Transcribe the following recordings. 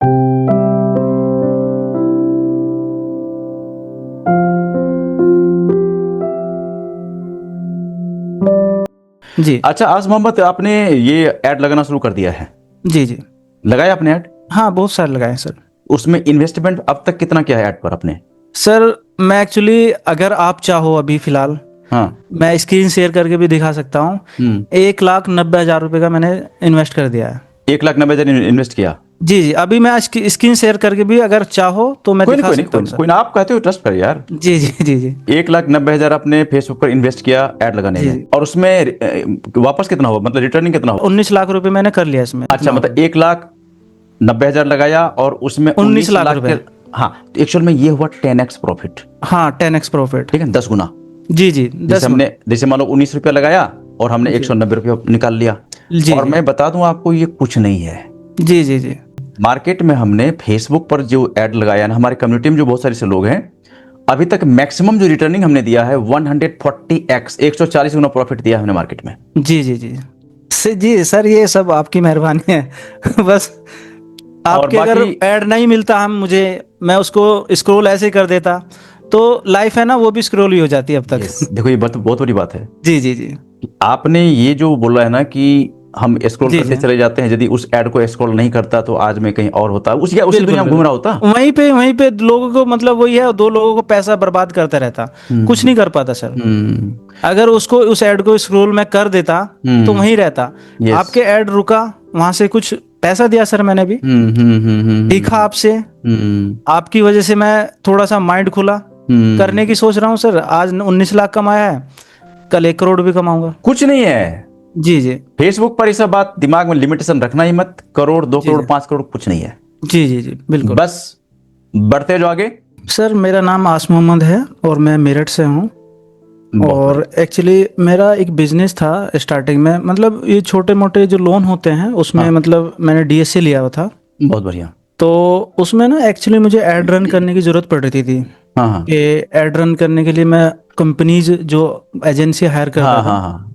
जी अच्छा आज मोहम्मद, आपने ये ऐड लगाना शुरू कर दिया है? जी जी। लगाया आपने ऐड? हाँ, बहुत सारे लगाए हैं सर। उसमें इन्वेस्टमेंट अब तक कितना किया है ऐड पर आपने? सर मैं एक्चुअली, अगर आप चाहो अभी फिलहाल हाँ। मैं स्क्रीन शेयर करके भी दिखा सकता हूँ। 1,90,000 रुपये का मैंने इन्वेस्ट कर दिया है। 1,90,000 इन्वेस्ट किया? जी जी, अभी मैं स्क्रीन शेयर करके भी अगर चाहो तो मैं कोई नहीं दिखा कोई नहीं सकता कोई हूँ नहीं सर। कोई ना, आप कहते हो ट्रस्ट पर यार। जी जी जी जी 1,90,000 आपने फेसबुक पर इन्वेस्ट किया ऐड लगाने जी में, जी। और उसमें वापस कितना हुआ, मतलब रिटर्निंग कितना हुआ? 19 लाख रुपए मैंने कर लिया इसमें। अच्छा, मतलब 1,90,000 लगाया और उसमें 19 19 लाख लाख रुपए। के। हाँ, तो एक्चुअल में ये हुआ 10x प्रॉफिट। हाँ, 10x प्रॉफिट। ठीक है, 10 गुना। जी जी, 10 गुना। जैसे मान लो 19 रुपया लगाया और हमने जी 190 रुपया निकाल लिया। जी और जी मैं बता दूं आपको, ये कुछ नहीं है। जी जी जी मार्केट में हमने फेसबुक पर जो ऐड लगाया ना, हमारे कम्युनिटी में जो बहुत सारे से लोग हैं, अभी तक मैक्सिमम जो रिटर्निंग हमने दिया है 140x, 140 गुना प्रॉफिट दिया है हमने मार्केट में। जी जी जी जी सर, ये सब आपकी मेहरबानी है। बस और आपके अगर बाकी ऐड नहीं मिलता हम मुझे, मैं उसको स्क्रॉल ऐसे कर देता तो लाइफ है ना, वो भी स्क्रॉल ही हो जाती अब तक। यस, देखो ये बहुत बड़ी बात है। जी जी जी आपने ये जो बोला है ना कि हम स्क्रॉल जी करते जी, चले जाते हैं, यदि उस ऐड को स्क्रॉल नहीं करता तो आज मैं कहीं और होता, उसी दुनिया बिल्कुल में घूम रहा होता। बिल्कुल। वहीं पे लोगों को, मतलब वही है, दो लोगों को पैसा बर्बाद करता रहता, कुछ हम्म नहीं कर पाता सर। हम्म अगर उसको उस ऐड को स्क्रॉल में कर देता तो हम्म वहीं रहता। यस। आपके ऐड रुका, वहां से कुछ पैसा दिया सर मैंने भी, सीखा आपसे, हम्म आपकी वजह से मैं थोड़ा सा माइंड खुला, करने की सोच रहा हूँ सर। आज 19 लाख कमाया है, कल 1 करोड़ भी कमाऊंगा। कुछ नहीं है। जी जी फेसबुक पर ये सब बात दिमाग में लिमिटेशन रखना ही मत। करोड़, 2 करोड़, जी 5 करोड़ कुछ नहीं है। जी जी जी बिल्कुल। बस बढ़ते जो आगे। सर मेरा नाम आस मोहम्मद है और मैं मेरठ से हूँ। बहुत और बढ़िया। एक्चुअली मेरा एक बिजनेस था स्टार्टिंग में, मतलब ये छोटे मोटे जो लोन होते हैं उसमें, हाँ, मतलब मैंने डीएससी लिया हुआ था। बहुत बढ़िया। तो उसमें ना एक्चुअली मुझे एड रन करने की ज़रूरत पड़ रही थी हाँ हाँ कि एड रन करने के लिए मैं कंपनीज जो एजेंसी हायर करता हाँ था, हाँ हाँ।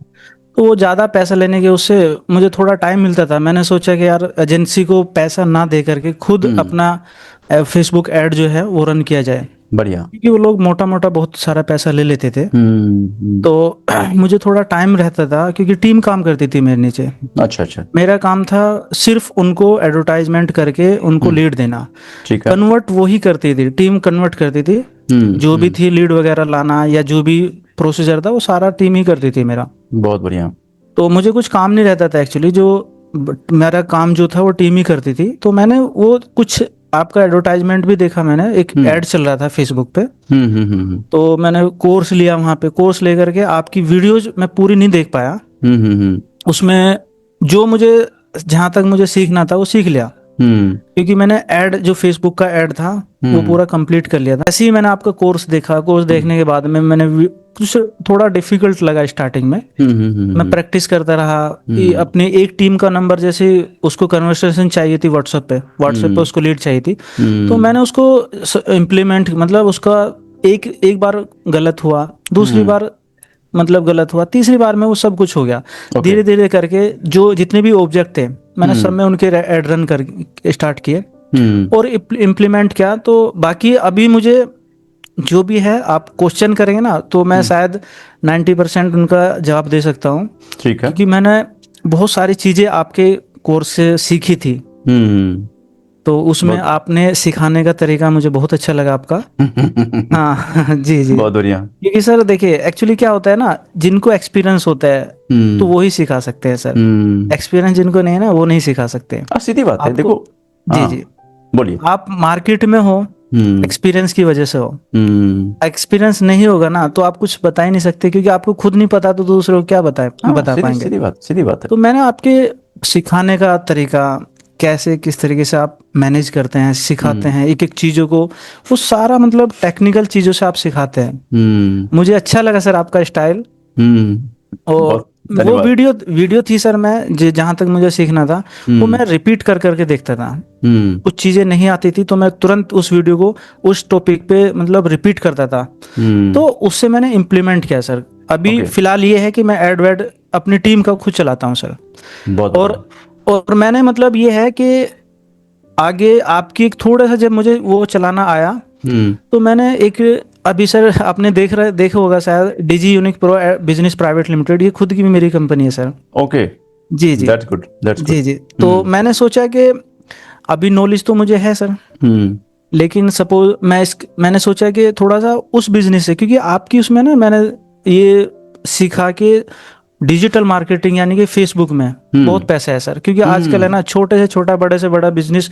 तो वो ज़्यादा पैसा लेने के उससे मुझे थोड़ा टाइम मिलता था। मैंने सोचा कि यार एजेंसी को पैसा ना दे करके खुद अपना फेसबुक ऐड जो है वो रन किया जाए, बढ़िया। क्योंकि वो लोग मोटा मोटा बहुत सारा पैसा ले लेते थे। हम्म। तो मुझे थोड़ा टाइम रहता था क्योंकि टीम काम करती थी मेरे नीचे। अच्छा अच्छा। मेरा काम था सिर्फ उनको एडवर्टाइजमेंट करके उनको लीड देना। ठीक है। कन्वर्ट वही करती थी, टीम कन्वर्ट करती थी। जो भी थी लीड वगैरह लाना या जो भी प्रोसीजर था वो सारा टीम ही करती थी मेरा। बहुत बढ़िया। तो मुझे कुछ काम नहीं रहता था एक्चुअली, जो मेरा काम जो था वो टीम ही करती थी। तो मैंने वो कुछ आपका एडवर्टाइजमेंट भी देखा, मैंने एक ऐड चल रहा था फेसबुक पे। तो मैंने कोर्स लिया, वहाँ पे कोर्स लेकर के आपकी वीडियोज मैं पूरी नहीं देख पाया। उसमें जो मुझे, जहाँ तक मुझे सीखना था वो सीख लिया, क्योंकि मैंने ऐड जो फेसबुक का ऐड था वो पूरा कंप्लीट कर लिया था। ऐसे ही मैंने आपका कोर्स देखा, कोर्स देखने के बाद में मैंने कुछ थोड़ा डिफिकल्ट लगा स्टार्टिंग में। मैं प्रैक्टिस करता रहा कि अपने एक टीम का नंबर, जैसे उसको कन्वर्सेशन चाहिए थी व्हाट्सएप पे उसको लीड चाहिए थी। तो मैंने उसको इम्प्लीमेंट, मतलब उसका एक बार गलत हुआ, दूसरी बार मतलब गलत हुआ, तीसरी बार में वो सब कुछ हो गया। धीरे धीरे करके जो जितने भी ऑब्जेक्ट थे मैंने सब में उनके ऐड रन कर स्टार्ट किए और इम्प्लीमेंट किया। तो बाकी अभी मुझे जो भी है, आप क्वेश्चन करेंगे ना तो मैं शायद 90% उनका जवाब दे सकता हूँ, ठीक है। क्योंकि मैंने बहुत सारी चीज़ें आपके कोर्स से सीखी थी। तो उसमें आपने सिखाने का तरीका मुझे बहुत अच्छा लगा आपका। हाँ जी जी। बहुत बढ़िया। क्योंकि सर देखिए, एक्चुअली क्या होता है ना, जिनको एक्सपीरियंस होता है तो वो ही सिखा सकते हैं सर। एक्सपीरियंस जिनको नहीं है ना वो नहीं सिखा सकते सीधी बात है, आपको। देखो। जी हाँ, जी। बोलिए। आप मार्केट में हो, एक्सपीरियंस की वजह से हो। एक्सपीरियंस नहीं होगा ना तो आप कुछ बता ही नहीं सकते, क्योंकि आपको खुद नहीं पता तो दूसरों को क्या बता पाएंगे। सीधी बात है। तो मैंने आपके सिखाने का तरीका, कैसे किस तरीके से आप मैनेज करते हैं, सिखाते हैं एक एक चीज़ों को, वो सारा मतलब टेक्निकल चीज़ों से आप सिखाते हैं। मुझे अच्छा लगा सर आपका स्टाइल। और वो वीडियो थी सर, मैं जहाँ तक मुझे सीखना था वो मैं रिपीट कर करके देखता था। कुछ चीज़ें नहीं आती थी तो मैं तुरंत उस वीडियो को उस टॉपिक पे मतलब रिपीट करता था। तो उससे मैंने इम्प्लीमेंट किया सर। अभी फिलहाल ये है कि मैं एड वेड अपनी टीम का खुद चलाता हूँ सर। बहुत और मैंने मतलब ये है कि आगे आपकी एक थोड़ा सा जब मुझे वो चलाना आया तो मैंने एक, अभी सर आपने देखा होगा शायद, Digi Unique Pro Business Private Limited, ये खुद की भी मेरी कंपनी है सर। ओके, जी जी दैट्स गुड, दैट्स गुड। जी जी। तो मैंने सोचा कि अभी नॉलेज तो मुझे है सर, लेकिन सपोज मैंने सोचा कि थोड़ा सा उस बिजनेस से, क्योंकि आपकी उसमें ना मैंने ये सीखा कि डिजिटल मार्केटिंग यानी कि फेसबुक में बहुत पैसा है सर, क्योंकि आजकल है ना छोटे से छोटा बड़े से बड़ा बिजनेस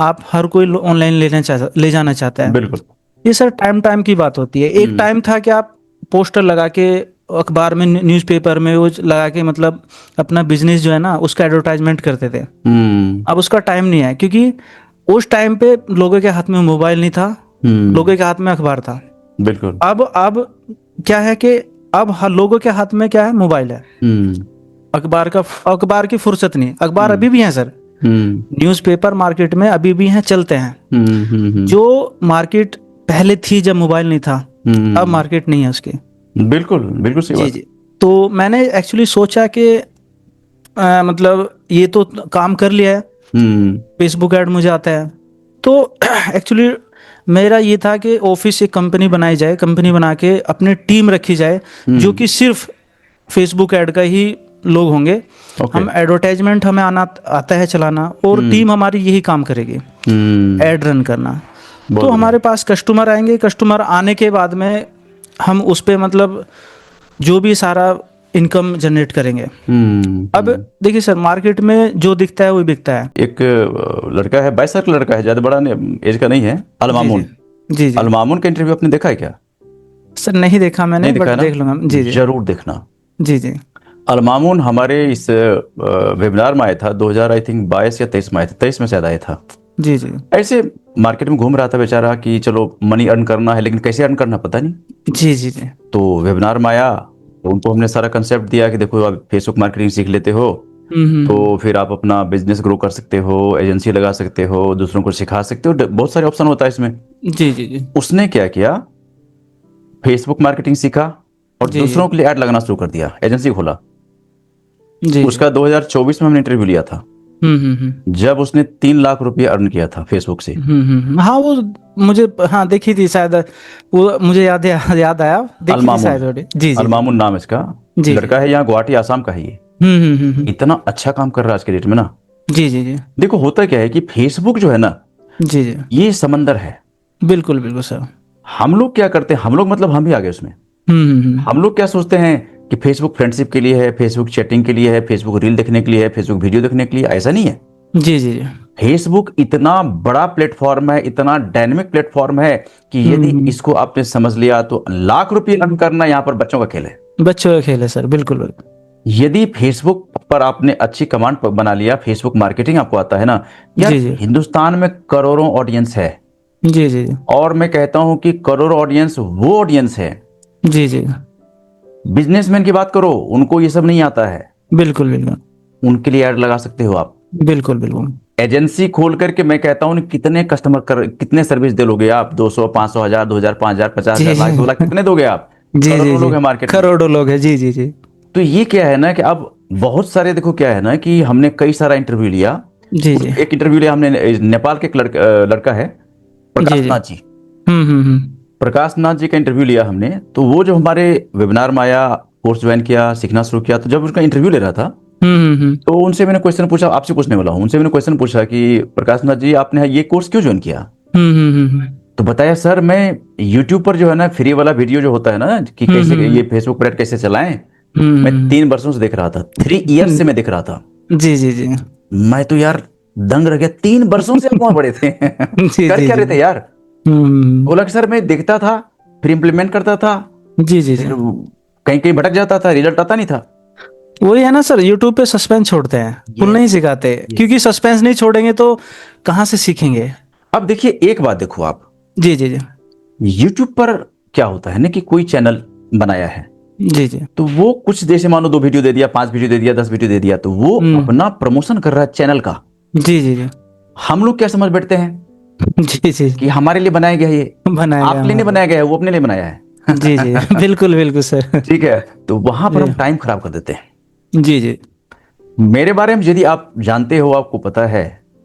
आप हर कोई ऑनलाइन ले जाना चाहता है। बिल्कुल। ये सर टाइम की बात होती है। एक टाइम था कि आप पोस्टर लगा के अखबार में, न्यूज़पेपर में वो लगा के मतलब अपना बिजनेस जो है ना उसका एडवर्टाइजमेंट करते थे। अब उसका टाइम नहीं है, क्योंकि उस टाइम पे लोगों के हाथ में मोबाइल नहीं था, लोगों के हाथ में अखबार था। बिल्कुल। अब क्या है कि अब हर लोगों के हाथ में क्या है, मोबाइल है। अखबार की फुर्सत नहीं। अखबार अभी भी है सर, न्यूज़पेपर मार्केट में अभी भी हैं, चलते हैं। जो मार्केट पहले थी जब मोबाइल नहीं था, अब मार्केट नहीं है उसकी। बिल्कुल बिल्कुल सही जी बात। जी। तो मैंने एक्चुअली सोचा कि मतलब ये तो काम कर लिया है, फेसबुक ऐड मुझे आता है, तो एक्चुअली मेरा ये था कि ऑफिस एक कंपनी बनाई जाए, कंपनी बना के अपनी टीम रखी जाए जो कि सिर्फ फेसबुक ऐड का ही लोग होंगे। हम एडवर्टाइजमेंट हमें आता है चलाना, और टीम हमारी यही काम करेगी, ऐड रन करना। तो हमारे पास कस्टमर आएंगे, कस्टमर आने के बाद में हम उस पे मतलब जो भी सारा इनकम जनरेट करेंगे। अब देखिए सर, मार्केट में जो दिखता है वही बिकता है। एक लड़का है, 22 साल का लड़का है, ज्यादा बड़ा एज का नहीं है, अलमामुन। जी जी। अलमामुन का इंटरव्यू आपने देखा है क्या? सर नहीं देखा मैंने, नहीं देखा बट ना? देख लूंगा। जी जी जरूर देखना। जी जी। अलमामुन हमारे इस वेबिनार में आया था 2000 आई थिंक 22 या 23 में आया था, 23 में शायद आया था। जी जी ऐसे मार्केट में घूम रहा था बेचारा कि चलो मनी अर्न करना है, लेकिन कैसे अर्न करना पता नहीं। जी जी जी। तो वेबिनार में आया तो उनको हमने सारा कंसेप्ट दिया कि देखो आप फेसबुक मार्केटिंग सीख लेते हो तो फिर आप अपना बिजनेस ग्रो कर सकते हो, एजेंसी लगा सकते हो, दूसरों को सिखा सकते हो, बहुत सारे ऑप्शन होता है इसमें। जी जी जी। उसने क्या किया, फेसबुक मार्केटिंग सीखा और जी दूसरों के लिए ऐड लगाना शुरू कर दिया, एजेंसी खोला। जी। उसका 2024 में हमने इंटरव्यू लिया था, जब उसने 3 लाख रुपए अर्न किया था फेसबुक से। हाँ वो मुझे, हाँ देखी थी शायद, वो मुझे याद आया, देखी थी शायद। जी जी। अलमामुन नाम इसका जी लड़का है, यहाँ गुवाहाटी आसाम का है ये। इतना अच्छा काम कर रहा है आज के डेट में ना। जी जी जी। देखो होता क्या है कि फेसबुक जो है ना, जी जी। ये समंदर है। बिल्कुल बिल्कुल सर। हम लोग क्या करते हैं, हम लोग मतलब हम भी आ गए उसमें। हम लोग क्या सोचते हैं कि फेसबुक फ्रेंडशिप के लिए है, फेसबुक चैटिंग के लिए है, फेसबुक रील देखने के लिए है, फेसबुक वीडियो देखने के लिए, ऐसा नहीं है। जी जी जी। फेसबुक इतना बड़ा प्लेटफॉर्म है, इतना डायनेमिक प्लेटफॉर्म है कि यदि इसको आपने समझ लिया तो लाख रुपए अर्न करना यहाँ पर बच्चों का खेल है। बच्चों का खेल है सर, बिल्कुल बिल्कुल। यदि फेसबुक पर आपने अच्छी कमांड बना लिया, फेसबुक मार्केटिंग आपको आता है ना यार, जी जी हिंदुस्तान में करोड़ों ऑडियंस है। जी जी और मैं कहता हूं कि करोड़ों ऑडियंस वो ऑडियंस है, जी जी। बिजनेसमैन की बात करो, उनको ये सब नहीं आता है, बिल्कुल बिल्कुल उनके लिए ऐड लगा सकते हो आप। बिल्कुल बिल्कुल। एजेंसी खोल करके मैं कहता हूं कितने कितने सर्विस दे लोगे आप? 200, 500, 1000, 2000, 5000, 50,000, लाख, 2 लाख कितने दोगे आप? जी जी करोड़ों जी। लोग हैं मार्केट में, करोड़ों लोग हैं। जी जी जी तो ये क्या है ना कि अब बहुत सारे, देखो क्या है ना कि हमने कई सारा इंटरव्यू लिया। जी जी एक इंटरव्यू लिया हमने, नेपाल के एक लड़का है, प्रकाश जी। नाथ जी। हम्म। प्रकाश नाथ जी का इंटरव्यू लिया हमने, तो वो जो हमारे वेबिनार में आया, कोर्स ज्वाइन किया, सीखना शुरू किया, तो जब उसका इंटरव्यू ले रहा था तो उनसे मैंने क्वेश्चन पूछा, आपसे पूछने वाला हूँ, उनसे मैंने क्वेश्चन पूछा कि प्रकाश नाथ जी आपने ये कोर्स क्यों ज्वाइन किया? तो बताया सर मैं यूट्यूब पर जो है ना फ्री वाला वीडियो जो होता है ना कि कैसे ये फेसबुक पर कैसे चलाएं, मैं 3 वर्षों से देख रहा था, 3 ईयर्स से मैं देख रहा था। जी जी जी मैं तो यार दंग रह गया, 3 वर्षों से आप वहां पड़े थे जी कर जी क्या रहे जी। थे यार? बोला कि सर मैं देखता था, फिर इम्प्लीमेंट करता था, जी जी जी। फिर कहीं कहीं भटक जाता था, रिजल्ट आता नहीं था। वही है ना सर, यूट्यूब पे सस्पेंस छोड़ते हैं, पुल नहीं सिखाते, क्योंकि सस्पेंस नहीं छोड़ेंगे तो कहाँ से सीखेंगे। अब देखिए एक बात देखो आप, जी जी जी यूट्यूब पर क्या होता है ना कि कोई चैनल बनाया है, जी जी तो वो कुछ जैसे मानो 2 वीडियो दे दिया, 5 वीडियो दे दिया, 10 वीडियो दे दिया, तो वो अपना प्रमोशन कर रहा है चैनल का। जी जी जी। हम लोग क्या समझ बैठते हैं जी जी कि हमारे लिए बनाया गया है, ये बनाया आपके लिए नहीं बनाया गया है, वो अपने लिए बनाया है। जी जी बिल्कुल बिल्कुल सर। ठीक है, तो वहां पर हम टाइम खराब कर देते हैं। जी जी मेरे बारे में यदि आप जानते हो, आपको पता है,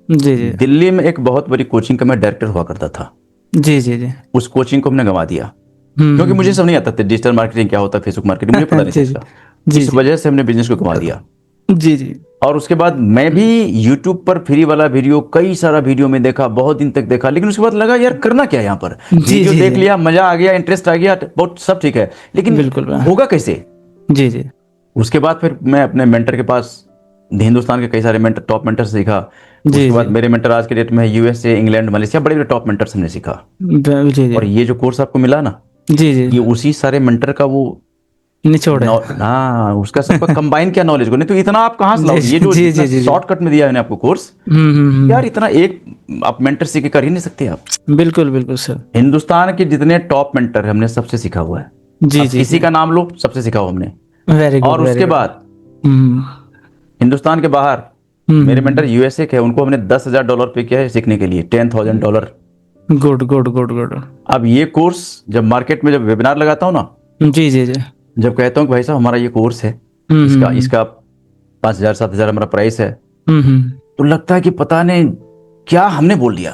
जी जी दिल्ली में एक बहुत बड़ी कोचिंग का मैं डायरेक्टर हुआ करता था। जी जी जी उस कोचिंग को हमने गंवा दिया, क्योंकि मुझे सब नहीं आता था, डिजिटल मार्केटिंग क्या होता है, फेसबुक मार्केटिंग मुझे पता नहीं जी जी था। जी इस जी वजह से हमने बिजनेस को गंवा दिया। जी जी और उसके बाद मैं भी यूट्यूब पर फ्री वाला वीडियो कई सारा वीडियो में देखा, बहुत दिन तक देखा, लेकिन उसके बाद लगा यार करना क्या है यहाँ पर। जी वीडियो जी देख जी लिया, मजा आ गया, इंटरेस्ट आ गया, बहुत सब ठीक है, लेकिन बिल्कुल होगा कैसे। जी जी उसके बाद फिर मैं अपने मेंटर के पास, हिंदुस्तान के कई सारे मेंटर, टॉप मेंटर से सीखा। जी उसके जी बाद मेरे मेंटर आज के डेट में यूएसए, इंग्लैंड, मलेशिया, बड़े बड़े टॉप मेंटर से हमने सीखा। जी जी और ये जो कोर्स आपको मिला ना, जी जी ये उसी सारे मेंटर का वो निचोड़ है। हाँ, उसका सबका कंबाइन किया नॉलेज को। नहीं तो इतना आप कहाँ से जी लाओगे, ये जो जी जितना जी जी जी शॉर्टकट में दिया है मैंने आपको कोर्स, यार इतना एक आप मेंटर सीख के कर ही नहीं सकते आप। बिल्कुल बिल्कुल सर। हिंदुस्तान के जितने टॉप मेंटर है हमने सबसे सीखा हुआ है। जी अब जी किसी जी का नाम लो, सबसे सीखा हुआ हमने। वेरी गुड और वेरी उसके गुड। बाद हम्म हिंदुस्तान के बाहर मेरे मेंटर हम्म यूएसए के हैं, उनको हमने $10,000 पे किया है सीखने के लिए, $10,000। Good good good good. अब ये कोर्स जब मार्केट में जब वेबिनार लगाता हूँ ना, जी जी जी जब कहता हूँ कि भाई साहब हमारा ये कोर्स है, इसका इसका 5,000 7,000 हमारा प्राइस है, हम्म तो लगता है कि पता नहीं क्या हमने बोल दिया।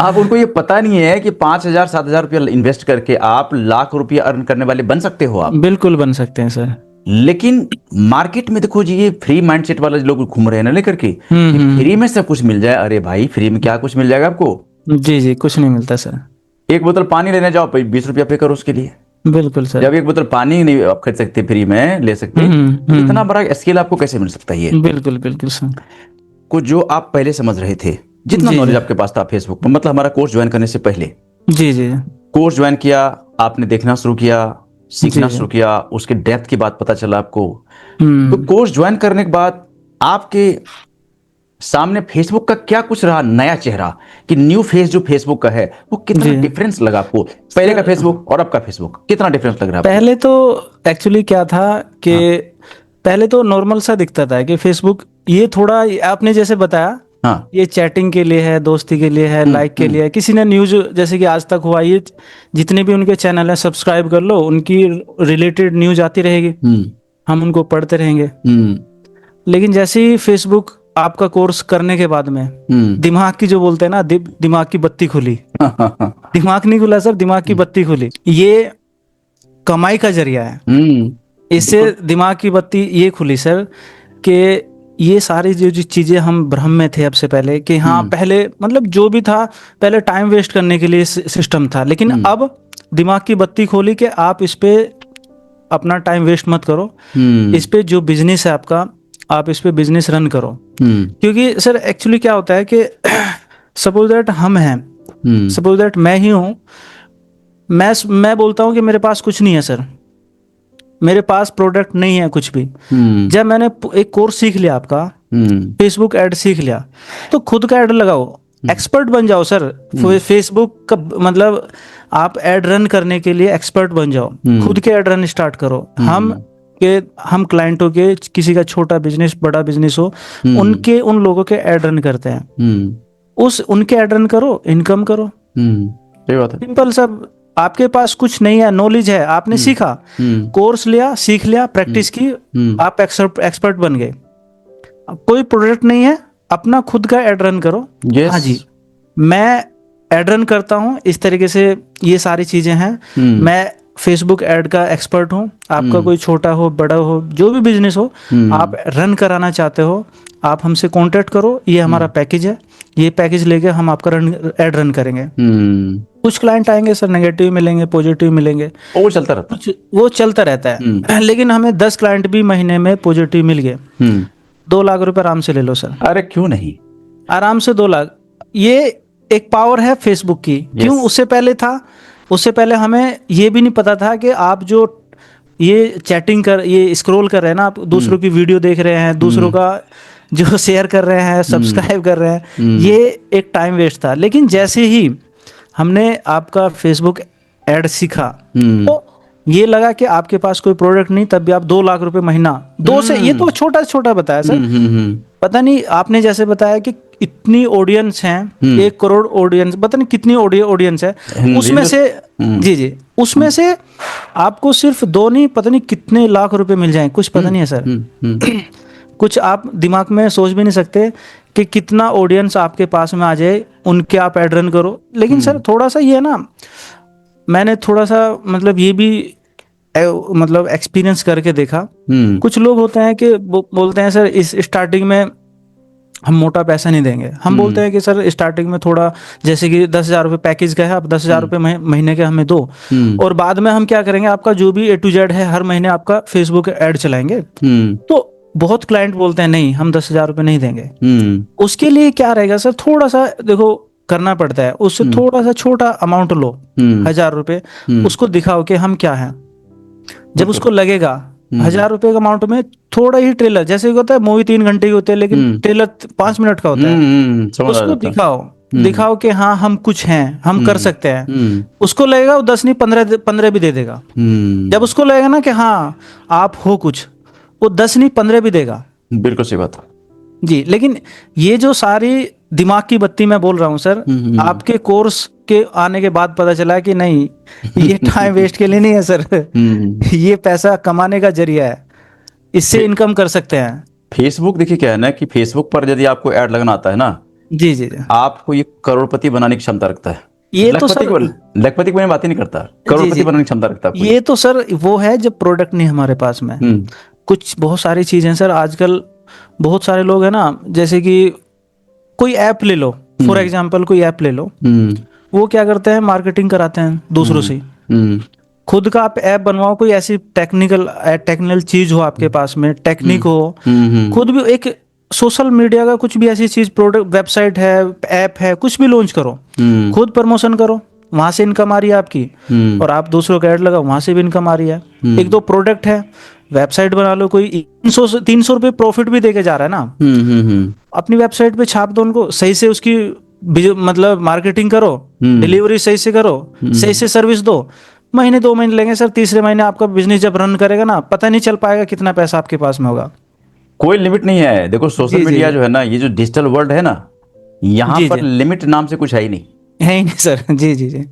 आप उनको ये पता नहीं है कि 5,000 7,000 रुपया इन्वेस्ट करके आप लाख रुपया अर्न करने वाले बन सकते हो आप। बिल्कुल बन सकते हैं सर। लेकिन मार्केट में देखो जी, ये फ्री माइंडसेट वाले लोग घूम रहे हैं ना लेकर के, फ्री में सब कुछ मिल जाए। अरे भाई, फ्री में क्या कुछ मिल जाएगा आपको। जी जी कुछ नहीं मिलता सर। एक बोतल पानी लेने जाओ, 20 रुपया पे करो उसके लिए। बिल्कुल सर। जब एक बोतल पानी नहीं आप खरीद सकते, फ्री में ले सकते, तो इतना बड़ा स्केल आपको कैसे मिल सकता है ये। बिल्कुल बिल्कुल सर। कुछ जो आप पहले समझ रहे थे, जितना जी नॉलेज जी आपके पास था फेसबुक पर, मतलब हमारा कोर्स ज्वाइन करने से पहले, जी जी कोर्स ज्वाइन किया, आपने देखना शुरू किया, सीखना जी शुरू किया, उसके डेप्थ की बात पता चला आपको। तो हम्म कोर्स ज्वाइन करने के बाद आपके सामने फेसबुक का क्या कुछ रहा, नया चेहरा, कि न्यू फेस जो फेसबुक का है, वो कितना जी डिफरेंस लगा आपको, पहले का फेसबुक और अब का फेसबुक, कितना डिफरेंस लग रहा है आपको। पहले तो एक्चुअली क्या था कि हाँ पहले तो नॉर्मल सा दिखता था कि फेसबुक ये थोड़ा आपने जैसे बताया हाँ ये चैटिंग के लिए है, दोस्ती के लिए है, लाइक के लिए है। किसी ने न्यूज जैसे कि आज तक हुआ, ये जितने भी उनके चैनल है सब्सक्राइब कर लो, उनकी रिलेटेड न्यूज आती रहेगी, हम उनको पढ़ते रहेंगे। लेकिन जैसे ही फेसबुक आपका कोर्स करने के बाद में दिमाग की जो बोलते हैं ना, दिमाग की बत्ती खुली। दिमाग नहीं खुला सर, दिमाग की बत्ती खुली। ये कमाई का जरिया है। इससे दिमाग की बत्ती ये खुली सर कि ये सारी जो चीजें हम भ्रम में थे अब से पहले कि हाँ पहले मतलब जो भी था पहले टाइम वेस्ट करने के लिए सिस्टम था, लेकिन अब दिमाग की बत्ती खोली कि आप इस पे अपना टाइम वेस्ट मत करो। इस पे जो बिजनेस है आपका, आप इस पे बिजनेस रन करो। क्योंकि सर एक्चुअली क्या होता है कि सपोज दैट हम हैं, सपोज दैट मैं ही हूँ, मैं बोलता हूँ कि मेरे पास कुछ नहीं है सर, मेरे पास प्रोडक्ट नहीं है कुछ भी। जब मैंने एक कोर्स सीख लिया आपका, फेसबुक ऐड सीख लिया, तो खुद का ऐड लगाओ, एक्सपर्ट बन जाओ सर। फेसबुक का मतलब आप ऐड रन करने के लिए एक्सपर्ट बन जाओ, खुद के ऐड रन स्टार्ट करो। हम क्लाइंटों के, किसी का छोटा बिजनेस बड़ा बिजनेस हो, उनके उन लोगों के ऐड रन करते हैं, उनके ऐड रन करो, इनकम करो। सही बात है, सिंपल सब। आपके पास कुछ नहीं है, नॉलेज है, आपने सीखा, कोर्स लिया, सीख लिया, प्रैक्टिस की, आप एक्सपर्ट बन गए। कोई प्रोडक्ट नहीं है, अपना खुद का एड रन करो। हाँ जी, मैं एड रन करता हूँ इस तरीके से, ये सारी चीजें हैं। मैं फेसबुक ऐड का एक्सपर्ट हूँ। आपका कोई छोटा हो बड़ा हो, जो भी बिजनेस हो, आप रन कराना चाहते हो, आप हमसे कांटेक्ट करो, ये हमारा पैकेज है, ये पैकेज लेके हम आपका ऐड रन करेंगे। कुछ क्लाइंट आएंगे सर, नेगेटिव मिलेंगे, पॉजिटिव मिलेंगे, वो चलता रहता है, वो चलता रहता है। लेकिन हमें 10 क्लाइंट भी महीने में पॉजिटिव मिल गए, 2 लाख रुपए आराम से ले लो सर। अरे क्यों नहीं, आराम से 2 लाख। ये एक पावर है फेसबुक की। क्यों? उससे पहले था, उससे पहले हमें ये भी नहीं पता था कि आप जो ये चैटिंग कर, ये स्क्रॉल कर रहे हैं ना, आप दूसरों की वीडियो देख रहे हैं, दूसरों का जो शेयर कर रहे हैं, सब्सक्राइब कर रहे हैं, ये एक टाइम वेस्ट था। लेकिन जैसे ही हमने आपका फेसबुक ऐड सीखा, तो ये लगा कि आपके पास कोई प्रोडक्ट नहीं, तब भी आप 2 लाख रुपए महीना, 2 से, ये तो छोटा छोटा बताया सर। पता नहीं आपने जैसे बताया कि इतनी ऑडियंस हैं, 1 करोड़ ऑडियंस, पता नहीं कितनी ऑडियंस है, उसमें से जी उसमें से आपको सिर्फ 2 नहीं, पता नहीं कितने लाख रुपए मिल जाएं, कुछ पता नहीं है सर। कुछ आप दिमाग में सोच भी नहीं सकते कि कितना ऑडियंस आपके पास में आ जाए, उनके आप ऐड रन करो। लेकिन सर थोड़ा सा ये है ना, मैंने थोड़ा सा मतलब ये भी मतलब एक्सपीरियंस करके देखा। कुछ लोग होते हैं कि बोलते हैं सर इस स्टार्टिंग में हम मोटा पैसा नहीं देंगे। हम बोलते हैं कि सर स्टार्टिंग में थोड़ा, जैसे कि 10,000 रुपये पैकेज का है, आप 10,000 रुपये महीने के हमें दो, और बाद में हम क्या करेंगे, आपका जो भी A to Z है हर महीने आपका फेसबुक ऐड चलाएंगे। तो बहुत क्लाइंट बोलते हैं नहीं, हम 10,000 रुपये नहीं देंगे। उसके लिए क्या रहेगा सर, थोड़ा सा देखो करना पड़ता है, उससे थोड़ा सा छोटा अमाउंट लो, 1,000 रुपये, उसको दिखाओ कि हम क्या हैं। जब उसको लगेगा 1,000 रुपये के अमाउंट में थोड़ा ही ट्रेलर, जैसे होता है मूवी 3 घंटे की होती है लेकिन ट्रेलर 5 मिनट का होता है, उसको दिखाओ कि हाँ हम कुछ हैं, हम कर सकते हैं। उसको लगेगा वो 10 नहीं 15 भी दे देगा। जब उसको लगेगा ना कि हाँ आप हो कुछ, वो 10 नहीं 15 भी देगा। बिल्कुल सही बात जी। लेकिन ये जो सारी दिमाग की बत्ती मैं बोल रहा हूँ सर, आपके कोर्स के आने के बाद पता चला कि नहीं, ये टाइम वेस्ट के लिए नहीं है सर, ये पैसा कमाने का जरिया है, इससे इनकम कर सकते हैं। फेसबुक देखिए क्या है ना कि फेसबुक पर यदि आपको ऐड लगना आता है ना, जी जी, आपको ये करोड़पति बनाने की क्षमता रखता है। ये तो सर लखपति को मैं बात ही नहीं करता, करोड़पति बनाने की क्षमता रखता है। ये तो सर वो है जब प्रोडक्ट नहीं हमारे पास में। कुछ बहुत सारी चीजें सर आजकल, बहुत सारे लोग हैं ना, जैसे कि कोई ऐप ले लो, फॉर एग्जाम्पल कोई ऐप ले लो, वो क्या करते हैं, मार्केटिंग कराते हैं दूसरों से। खुद का आप ऐप बनवाओ, कोई ऐसी टेक्निकल चीज हो आपके पास में, टेक्निक हो, खुद भी एक सोशल मीडिया का कुछ भी ऐसी चीज, प्रोडक्ट, वेबसाइट है, ऐप है, कुछ भी लॉन्च करो, खुद प्रमोशन करो, वहां से इनकम आ रही है आपकी, और आप दूसरों का ऐड लगाओ, वहां से भी इनकम आ रही है। एक दो प्रोडक्ट है, वेबसाइट बना लो, कोई 300 रुपये प्रॉफिट भी देके जा रहा है ना, अपनी वेबसाइट पे छाप दो उनको, सही से उसकी मतलब मार्केटिंग करो, डिलीवरी सही से करो, सही से सर्विस दो, महीने 2 महीने लेंगे सर, तीसरे महीने आपका बिजनेस जब रन करेगा ना, पता नहीं चल पाएगा कितना पैसा आपके पास में होगा। कोई लिमिट नहीं है। देखो सोशल मीडिया जो है ना, ये जो डिजिटल वर्ल्ड है ना, यहाँ पर लिमिट नाम से कुछ है ही नहीं, है ही नहीं सर। जी जी जी,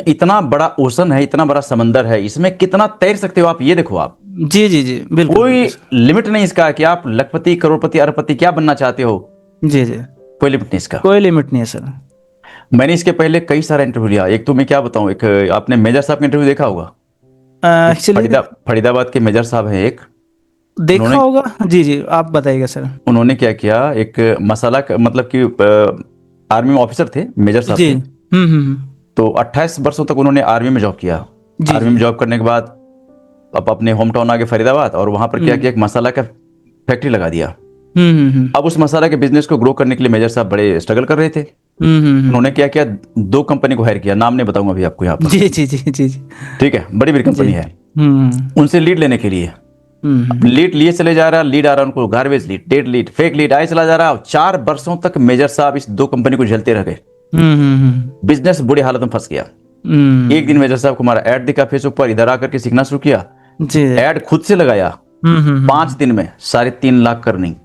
इतना बड़ा ओशन है, इतना बड़ा समंदर है, इसमें कितना तैर सकते हो आप, ये देखो आप। जी जी जी, बिल्कुल। कोई लिमिट नहीं इसका कि आप लखपति, करोड़पति, अरबपति क्या बनना चाहते हो। जी जी, कोई लिमिट नहीं इसका, कोई लिमिट नहीं है सर। मैंने इसके पहले कई सारा इंटरव्यू लिया। एक तो मैं क्या बताऊं, एक आपने मेजर साहब का इंटरव्यू देखा होगा, फरीदाबाद के मेजर साहब हैं एक, देखा होगा। जी जी, आप बताइएगा सर। उन्होंने क्या किया, एक मसाला मतलब कि आर्मी में ऑफिसर थे, मेजर साहब थे। तो 28 वर्षों तक उन्होंने आर्मी में जॉब किया। आर्मी में जॉब करने के बाद अब अपने होम टाउन आ गए फरीदाबाद, और वहां पर क्या किया, एक मसाला का फैक्ट्री लगा दिया। अब उस मसाला के बिजनेस को ग्रो करने के लिए मेजर साहब बड़े स्ट्रगल कर रहे थे। उन्होंने क्या किया, 2 कंपनी को हायर किया, नाम नहीं बताऊंगा अभी आपको यहाँ पर। जी जी जी जी, ठीक है, बड़ी बड़ी कंपनी है। उनसे लीड लेने के लिए लीड लिए चले जा रहा, लीड आ रहा उनको, garbage lead, dead lead, fake lead आए चला जा रहा। 4 वर्षों तक मेजर साहब इस 2 कंपनी को झेलते रह गए। बिजनेस बुरी हालत में फंस गया। एक दिन मेजर साहब को हमारा ऐड दिखा फेसबुक पर, इधर आकर के सीखना शुरू किया। ऐड खुद से लगाया, 5 दिन में 3.5 लाख अर्निंग।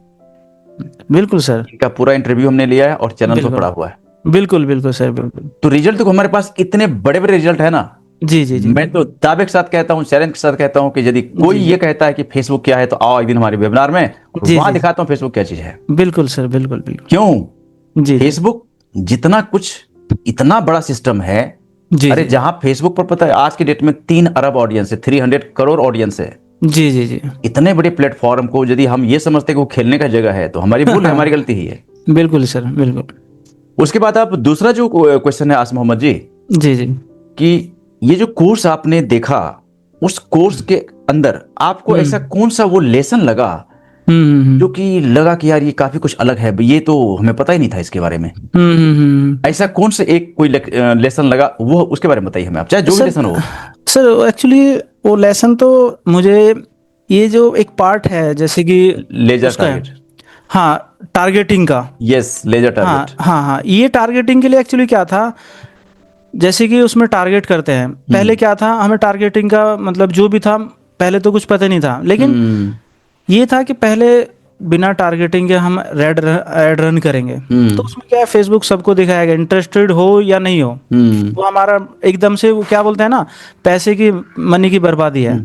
बिल्कुल सर, इनका पूरा इंटरव्यू हमने लिया है और चैनल पर पड़ा हुआ है। बिल्कुल बिल्कुल सर, बिल्कुल। तो रिजल्ट तो हमारे पास इतने बड़े बड़े रिजल्ट है ना। जी जी जी, मैं तो दावे के साथ कहता हूँ, चैलेंज के साथ कहता हूँ कि यदि कोई ये कहता है कि फेसबुक क्या है, तो आओ एक दिन हमारे वेबिनार में, वहां दिखाता हूँ फेसबुक क्या चीज है। बिल्कुल सर, बिल्कुल बिल्कुल। क्यों जी, फेसबुक जितना कुछ, इतना बड़ा सिस्टम है। अरे जहां फेसबुक पर पता है आज की डेट में 3 अरब ऑडियंस है, 300 करोड़ ऑडियंस है। जी जी जी, इतने बड़े प्लेटफॉर्म को यदि हम ये समझते कि वो खेलने का जगह है, तो हमारी भूल है, हमारी गलती ही है। बिल्कुल सर, बिल्कुल। उसके बाद आप दूसरा जो क्वेश्चन है आसिम मोहम्मद जी, जी जी, कि ये जो कोर्स आपने देखा, उस कोर्स के अंदर आपको ऐसा कौन सा वो लेसन लगा जो कि लगा कि यार ये काफी कुछ अलग है, ये तो हमें पता ही नहीं था इसके बारे में। ऐसा कौन सा एक कोई लेसन लगा, वो उसके बारे में बताइए हमें आप, चाहे जो भी लेसन हो। सर एक्चुअली वो लेसन तो मुझे, ये जो एक पार्ट है जैसे कि लेजर टारगेट, हाँ टारगेटिंग का, यस लेजर टारगेट, हाँ, ये टारगेटिंग के लिए एक्चुअली क्या था, जैसे कि उसमें टारगेट करते हैं। पहले क्या था, हमें टारगेटिंग का मतलब जो भी था, पहले तो कुछ पता नहीं था, लेकिन ये था कि पहले बिना टारगेटिंग के हम ऐड रन करेंगे। तो उसमें क्या है, फेसबुक सबको दिखाएगा, इंटरेस्टेड हो या नहीं हो। वो हमारा एकदम से, वो क्या बोलते हैं ना, पैसे की, मनी की बर्बादी है।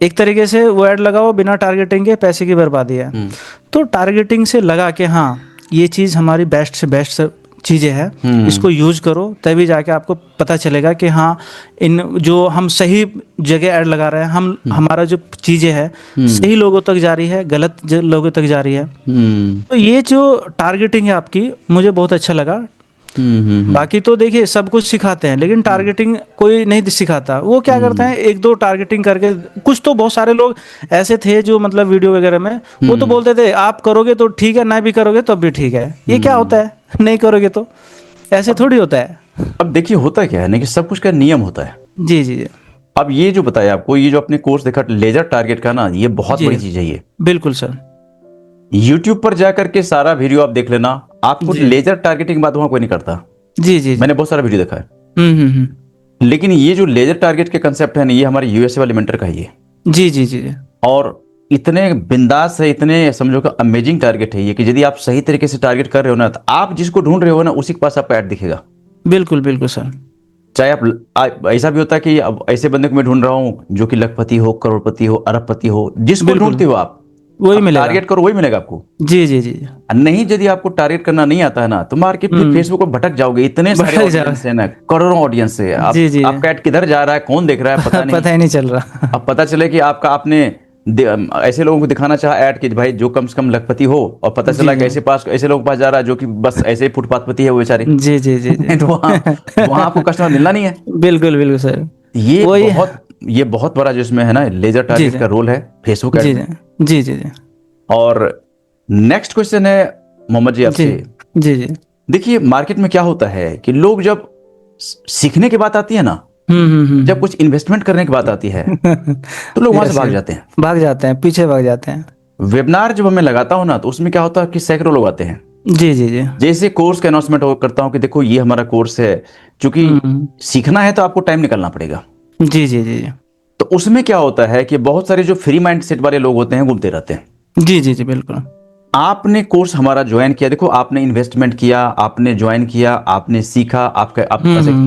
एक तरीके से वो ऐड लगाओ बिना टारगेटिंग के, पैसे की बर्बादी है। तो टारगेटिंग से लगा के हाँ ये चीज़ हमारी बेस्ट से बेस्ट चीज़ें हैं, इसको यूज करो, तभी जाके आपको पता चलेगा कि हाँ इन जो हम सही जगह ऐड लगा रहे हैं, हम हमारा जो चीज़ें है सही लोगों तक जा रही है, गलत लोगों तक जा रही है। तो ये जो टारगेटिंग है आपकी मुझे बहुत अच्छा लगा। बाकी तो देखिए सब कुछ सिखाते हैं, लेकिन टारगेटिंग कोई नहीं सिखाता। वो क्या करते हैं, एक दो टारगेटिंग करके, कुछ तो बहुत सारे लोग ऐसे थे जो मतलब वीडियो वगैरह में वो तो बोलते थे आप करोगे तो ठीक है, ना भी करोगे तो भी ठीक है। ये क्या होता है, नहीं करोगे तो ऐसे थोड़ी होता है। अब देखिए होता क्या है ना कि सब कुछ का नियम होता है। जी जी जी। अब ये जो बताया आपको, ये जो अपने कोर्स देखा लेजर टारगेट का ना, ये बहुत बड़ी चीज है। ये बिल्कुल सर। YouTube पर जाकर के सारा वीडियो आप देख लेना, आपको लेजर टारगेटिंग की बात वहां कोई नहीं करता। जी। मैंने बहुत सारा वीडियो देखा है। लेकिन ये जो लेजर टारगेट के कंसेप्ट है ना, ये हमारे यूएसए वाले मेंटर का ही है। जी। और इतने बिंदास है, इतने समझो कि अमेजिंग टारगेट है ये, कि यदि आप सही तरीके से टारगेट कर रहे हो ना, तो आप जिसको ढूंढ रहे हो ना उसी के पास आपका ऐड दिखेगा। बिल्कुल बिल्कुल सर। चाहे आप ऐसा भी होता है कि अब ऐसे बंदे को मैं ढूंढ रहा हूं जो कि लखपति हो, करोड़पति हो, अरबपति हो, जिसको ढूंढते हो आप वही मिलेगा, टारगेट करो वही मिलेगा आपको। जी। नहीं, यदि आपको टारगेट करना नहीं आता है ना, तो मार्केट फिर फेसबुक पर भटक जाओगे। इतने सारे ऑडियंस है ना, करोड़ों ऑडियंस है। आपका ऐड किधर जा रहा है, कौन देख रहा है, पता ही नहीं चल रहा। अब पता चले कि आपने ऐसे लोगों को दिखाना चाहा ऐड कि भाई जो कम से कम लखपति हो, और पता चला कि ऐसे लोगों के पास जा रहा है जो कि बस ऐसे ही फुटपाथपति है वो बेचारे। जी तो वहां आपको कस्टमर मिलना नहीं है। बिल्कुल सर। ये बहुत बड़ा जो इसमें है ना लेजर टारगेट का रोल है फेसबुक ऐड। जी। और नेक्स्ट क्वेश्चन है मोहम्मद जी आपसे। जी। देखिए मार्केट में क्या होता है कि लोग जब सीखने की बात आती है ना, जब कुछ इन्वेस्टमेंट करने की बात आती है तो लोग वहां से भाग जाते हैं, पीछे भाग जाते हैं। वेबिनार जब मैं लगाता हूं ना, तो उसमें क्या होता है कि सैकड़ों लोग आते हैं। जी। जैसे कोर्स का अनाउंसमेंट करता हूं कि देखो ये हमारा कोर्स है, क्योंकि सीखना है तो आपको टाइम निकालना पड़ेगा। जी। तो उसमें क्या होता है कि बहुत सारे जो फ्री माइंड सेट वाले लोग होते हैं घूमते रहते हैं। जी बिल्कुल। आपने कोर्स हमारा ज्वाइन किया, देखो आपने इन्वेस्टमेंट किया, आपने ज्वाइन किया, आपने सीखा, आपका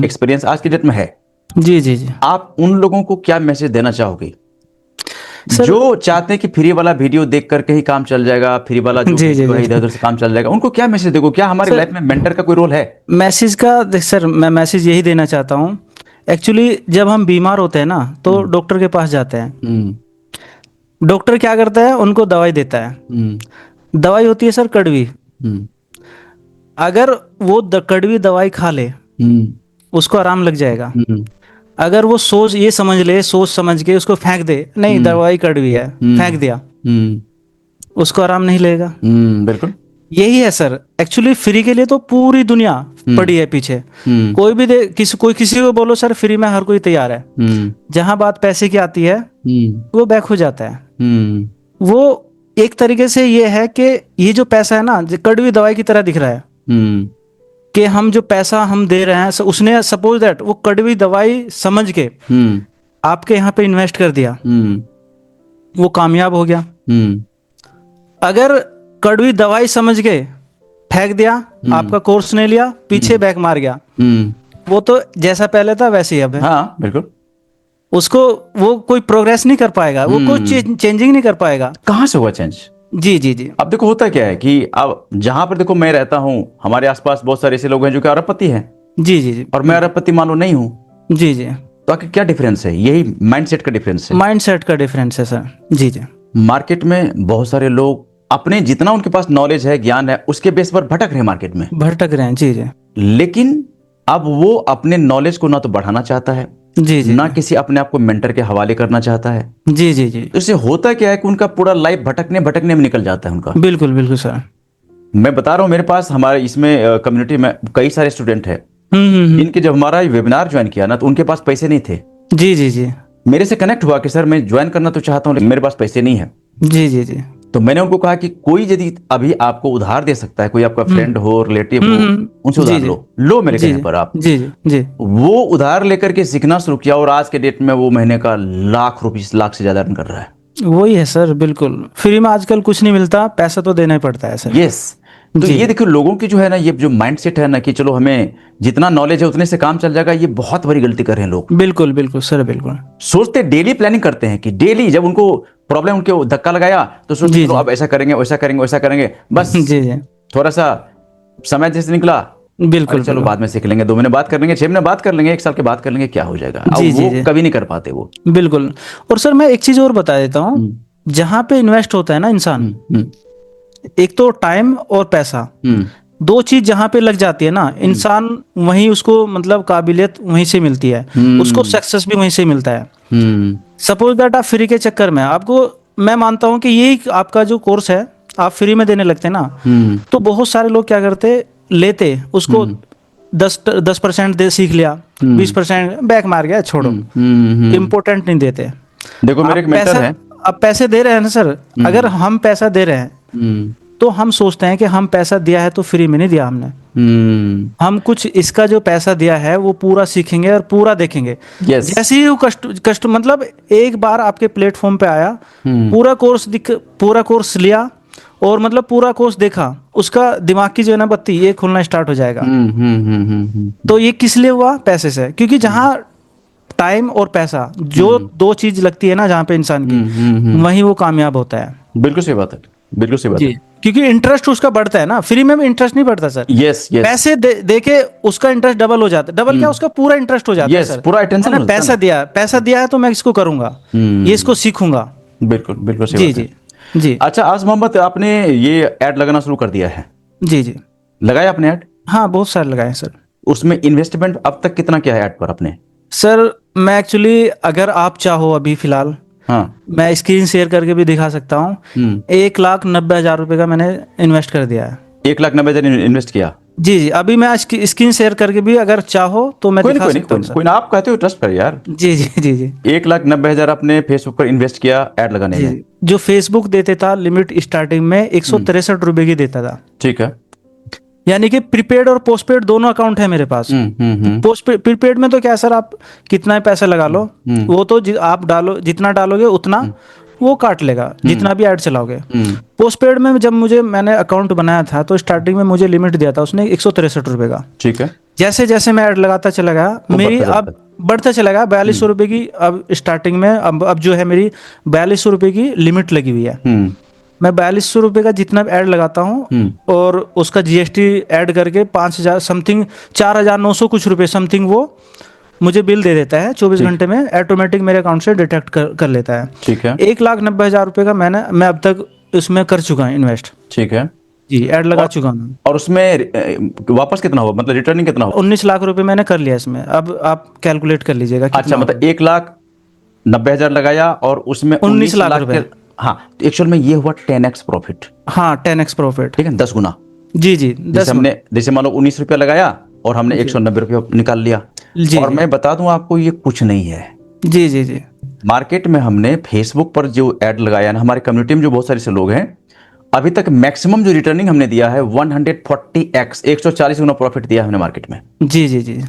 एक्सपीरियंस आज की डेट में है। जी। आप उन लोगों को क्या मैसेज देना चाहोगे जो चाहते हैं कि फ्री वाला वीडियो देख करके ही काम चल जाएगा, फ्री वाला जो इधर उधर से काम चल जाएगा, उनको क्या मैसेज देखो? क्या हमारी लाइफ में मेंटर का कोई रोल है? मैसेज का सर मैं मैसेज यही देना चाहता हूँ। एक्चुअली जब हम बीमार होते हैं ना तो डॉक्टर के पास जाते हैं। डॉक्टर क्या करता है, उनको दवाई देता है। दवाई होती है सर कड़वी। अगर वो कड़वी दवाई खा ले उसको आराम लग जाएगा। अगर वो सोच समझ के उसको फेंक दे, नहीं दवाई कड़वी है, फेंक दिया, उसको आराम नहीं लगेगा। बिल्कुल यही है सर। एक्चुअली फ्री के लिए तो पूरी दुनिया पड़ी है पीछे। कोई भी किसी को बोलो सर फ्री में, हर कोई तैयार है। जहां बात पैसे की आती है वो बैक हो जाता है। वो एक तरीके से ये है कि ये जो पैसा है ना कड़वी दवाई की तरह दिख रहा है कि हम जो पैसा हम दे रहे हैं, उसने सपोज दैट वो कड़वी दवाई समझ के आपके यहाँ पे इन्वेस्ट कर दिया, वो कामयाब हो गया। अगर कड़वी दवाई समझ के फेंक दिया, आपका कोर्स नहीं लिया, पीछे बैक मार गया, वो तो जैसा पहले था वैसे ही अब है। हाँ बिल्कुल। उसको वो कोई प्रोग्रेस नहीं कर पाएगा, वो कोई चेंजिंग नहीं कर पाएगा। कहाँ से हुआ चेंज? जी। अब देखो होता क्या है कि अब जहां पर देखो मैं रहता हूँ, हमारे आसपास बहुत सारे ऐसे लोग हैं जो कि अरबपति हैं। जी। और मैं अरबपति मान लो नहीं हूँ। जी। तो आखिर क्या डिफरेंस है? यही माइंडसेट का डिफरेंस है। माइंडसेट का डिफरेंस है सर। जी। मार्केट में बहुत सारे लोग अपने जितना उनके पास नॉलेज है, ज्ञान है, उसके बेस पर भटक रहे हैं मार्केट में, भटक रहे हैं। जी। लेकिन अब वो अपने नॉलेज को ना तो बढ़ाना चाहता है, जी ना किसी अपने आप को मेंटर के हवाले करना चाहता है। जी। इससे होता क्या है कि उनका पूरा लाइफ भटकने में निकल जाता है उनका। बिल्कुल सर। मैं बता रहा हूँ, मेरे पास हमारे इसमें कम्युनिटी में कई सारे स्टूडेंट है, इनके जब हमारा वेबिनार ज्वाइन किया ना, तो उनके पास पैसे नहीं थे। जी। मेरे से कनेक्ट हुआ कि सर मैं ज्वाइन करना तो चाहता हूँ लेकिन मेरे पास पैसे नहीं है। जी। तो मैंने उनको कहा कि कोई यदि अभी आपको उधार दे सकता है, कोई आपका फ्रेंड हो, रिलेटिव हो, उनसे उधार लो मेरे कहने पर आप। जी। वो उधार लेकर के सीखना शुरू किया और आज के डेट में वो महीने का लाख से ज्यादा अर्न कर रहा है। वही है सर, बिल्कुल फ्री में आजकल कुछ नहीं मिलता, पैसा तो देना ही पड़ता है सर। यस। तो ये देखिए लोगों की जो है ना, ये जो माइंडसेट है ना कि चलो हमें जितना नॉलेज है उतने से काम चल जाएगा, ये बहुत बड़ी गलती कर रहे हैं लोग। बिल्कुल बिल्कुल सर, बिल्कुल। सोचते डेली प्लानिंग करते हैं कि डेली जब उनको प्रॉब्लम, उनके धक्का लगाया तो सोचते चलो अब ऐसा करेंगे, वैसा करेंगे, वैसा करेंगे, बस जी जी, थोड़ा सा समय जैसे निकला, बिल्कुल चलो बाद में सीख लेंगे, 2 महीने बात कर लेंगे, 6 महीने बात कर लेंगे, 1 साल के बाद कर लेंगे, क्या हो जाएगा। अब वो कभी नहीं कर पाते वो। बिल्कुल। और सर मैं एक चीज और बता देता हूँ, जहाँ पे इन्वेस्ट होता है ना इंसान, एक तो टाइम और पैसा, 2 चीज जहाँ पे लग जाती है ना इंसान, वहीं उसको मतलब काबिलियत वहीं से मिलती है, उसको सक्सेस भी वहीं से मिलता है। सपोज दैट आप फ्री के चक्कर में, आपको मैं मानता हूँ कि यही आपका जो कोर्स है आप फ्री में देने लगते ना, तो बहुत सारे लोग क्या करते, लेते उसको 10% दे सीख लिया, 20% बैक मार गया, छोड़ो, इम्पोर्टेंट नहीं देते। देखो मेरे एक मेंटर है, अब पैसे दे रहे हैं ना सर, अगर हम पैसा दे रहे हैं तो हम सोचते हैं कि हम पैसा दिया है तो फ्री में नहीं दिया हमने, हम कुछ इसका जो पैसा दिया है वो पूरा सीखेंगे और पूरा देखेंगे। जैसे ही वो कष्ट मतलब एक बार आपके प्लेटफॉर्म पे आया, पूरा कोर्स लिया और मतलब पूरा कोर्स देखा, उसका दिमाग की जो है ना बत्ती ये खुलना स्टार्ट हो जाएगा। तो ये किस लिए हुआ? पैसे से। क्योंकि जहाँ टाइम और पैसा जो 2 चीज लगती है ना जहाँ पे इंसान की, वहीं वो कामयाब होता है। बिल्कुल सही बात है, बिल्कुल सही बात है। क्योंकि इंटरेस्ट उसका बढ़ता है ना, फ्री में इंटरेस्ट नहीं बढ़ता सर। यस यस, पैसे दे के उसका इंटरेस्ट डबल हो जाता है। डबल क्या, उसका पूरा इंटरेस्ट हो जाता है सर। पूरा अटेंशन। मैंने पैसा दिया है तो मैं इसको करूंगा, ये इसको सीखूंगा। बिल्कुल बिल्कुल सही बात है। जी। अच्छा आज मोहम्मद, आपने ये ऐड लगाना शुरू कर दिया है? जी। लगाया आपने ऐड? हाँ बहुत सारे लगाए सर। उसमें इन्वेस्टमेंट अब तक कितना क्या है ऐड पर आपने? सर मैं एक्चुअली, अगर आप चाहो अभी फिलहाल, हाँ, मैं स्क्रीन शेयर करके भी दिखा सकता हूँ। 1,90,000 रुपए का मैंने इन्वेस्ट कर दिया है। 1,90,000 इन्वेस्ट किया? जी। अभी मैं स्क्रीन शेयर करके भी अगर चाहो तो मैं दिखा सकता हूँ। कोई ना, आप कहते हो ट्रस्ट पर यार। जी 1,90,000 आपने फेसबुक पर इन्वेस्ट किया ऐड लगाने में। जो फेसबुक देते था लिमिट स्टार्टिंग में 163 रुपए की देता था। ठीक है। यानी कि प्रीपेड और पोस्टपेड दोनों अकाउंट है मेरे पास। प्रीपेड में तो क्या सर, आप कितना पैसा लगा लो, वो तो आप डालो, जितना डालोगे उतना वो काट लेगा, जितना भी ऐड चलाओगे। पोस्टपेड में जब मैंने अकाउंट बनाया था तो स्टार्टिंग में मुझे लिमिट दिया था उसने 163 रुपए का। ठीक है। जैसे जैसे मैं ऐड लगाता चला गया, मेरी अब बढ़ता चला गया 4200 रुपए की। अब स्टार्टिंग में अब जो है मेरी 4200 रुपए की लिमिट लगी हुई है। मैं 4200 रुपए का जितना ऐड लगाता हूँ और उसका जीएसटी ऐड करके 5000 समथिंग, 4900 कुछ रुपए समथिंग वो मुझे बिल दे देता है 24 घंटे में, ऑटोमेटिक मेरे अकाउंट से डिटेक्ट कर लेता है। ठीक है। 1,90,000 रुपए का मैं अब तक उसमें कर चुका हूँ इन्वेस्ट। ठीक है जी, ऐड लगा चुका हूँ। और उसमें वापस कितना हुआ, मतलब रिटर्निंग कितना हुआ? 19 लाख रुपए मैंने कर लिया इसमें। अब आप कैलकुलेट कर लीजिएगा। अच्छा, मतलब 1,90,000 लगाया और उसमें 19 लाख रुपए। हाँ, तो एक्चुअल में ये हुआ 10x प्रॉफिट। हाँ 10x प्रॉफिट। ठीक है, 10 गुना। जी 10 हमने जैसे मान लो 19 रुपया लगाया और हमने 190 रुपया निकाल लिया। और मैं बता दूं आपको, ये कुछ नहीं है। जी। मार्केट में हमने फेसबुक पर जो ऐड लगाया ना, हमारे कम्युनिटी में जो बहुत सारे से लोग हैं, अभी तक मैक्सिमम जो रिटर्निंग हमने दिया है 140x, 140 गुना प्रॉफिट दिया हमने मार्केट में। जी।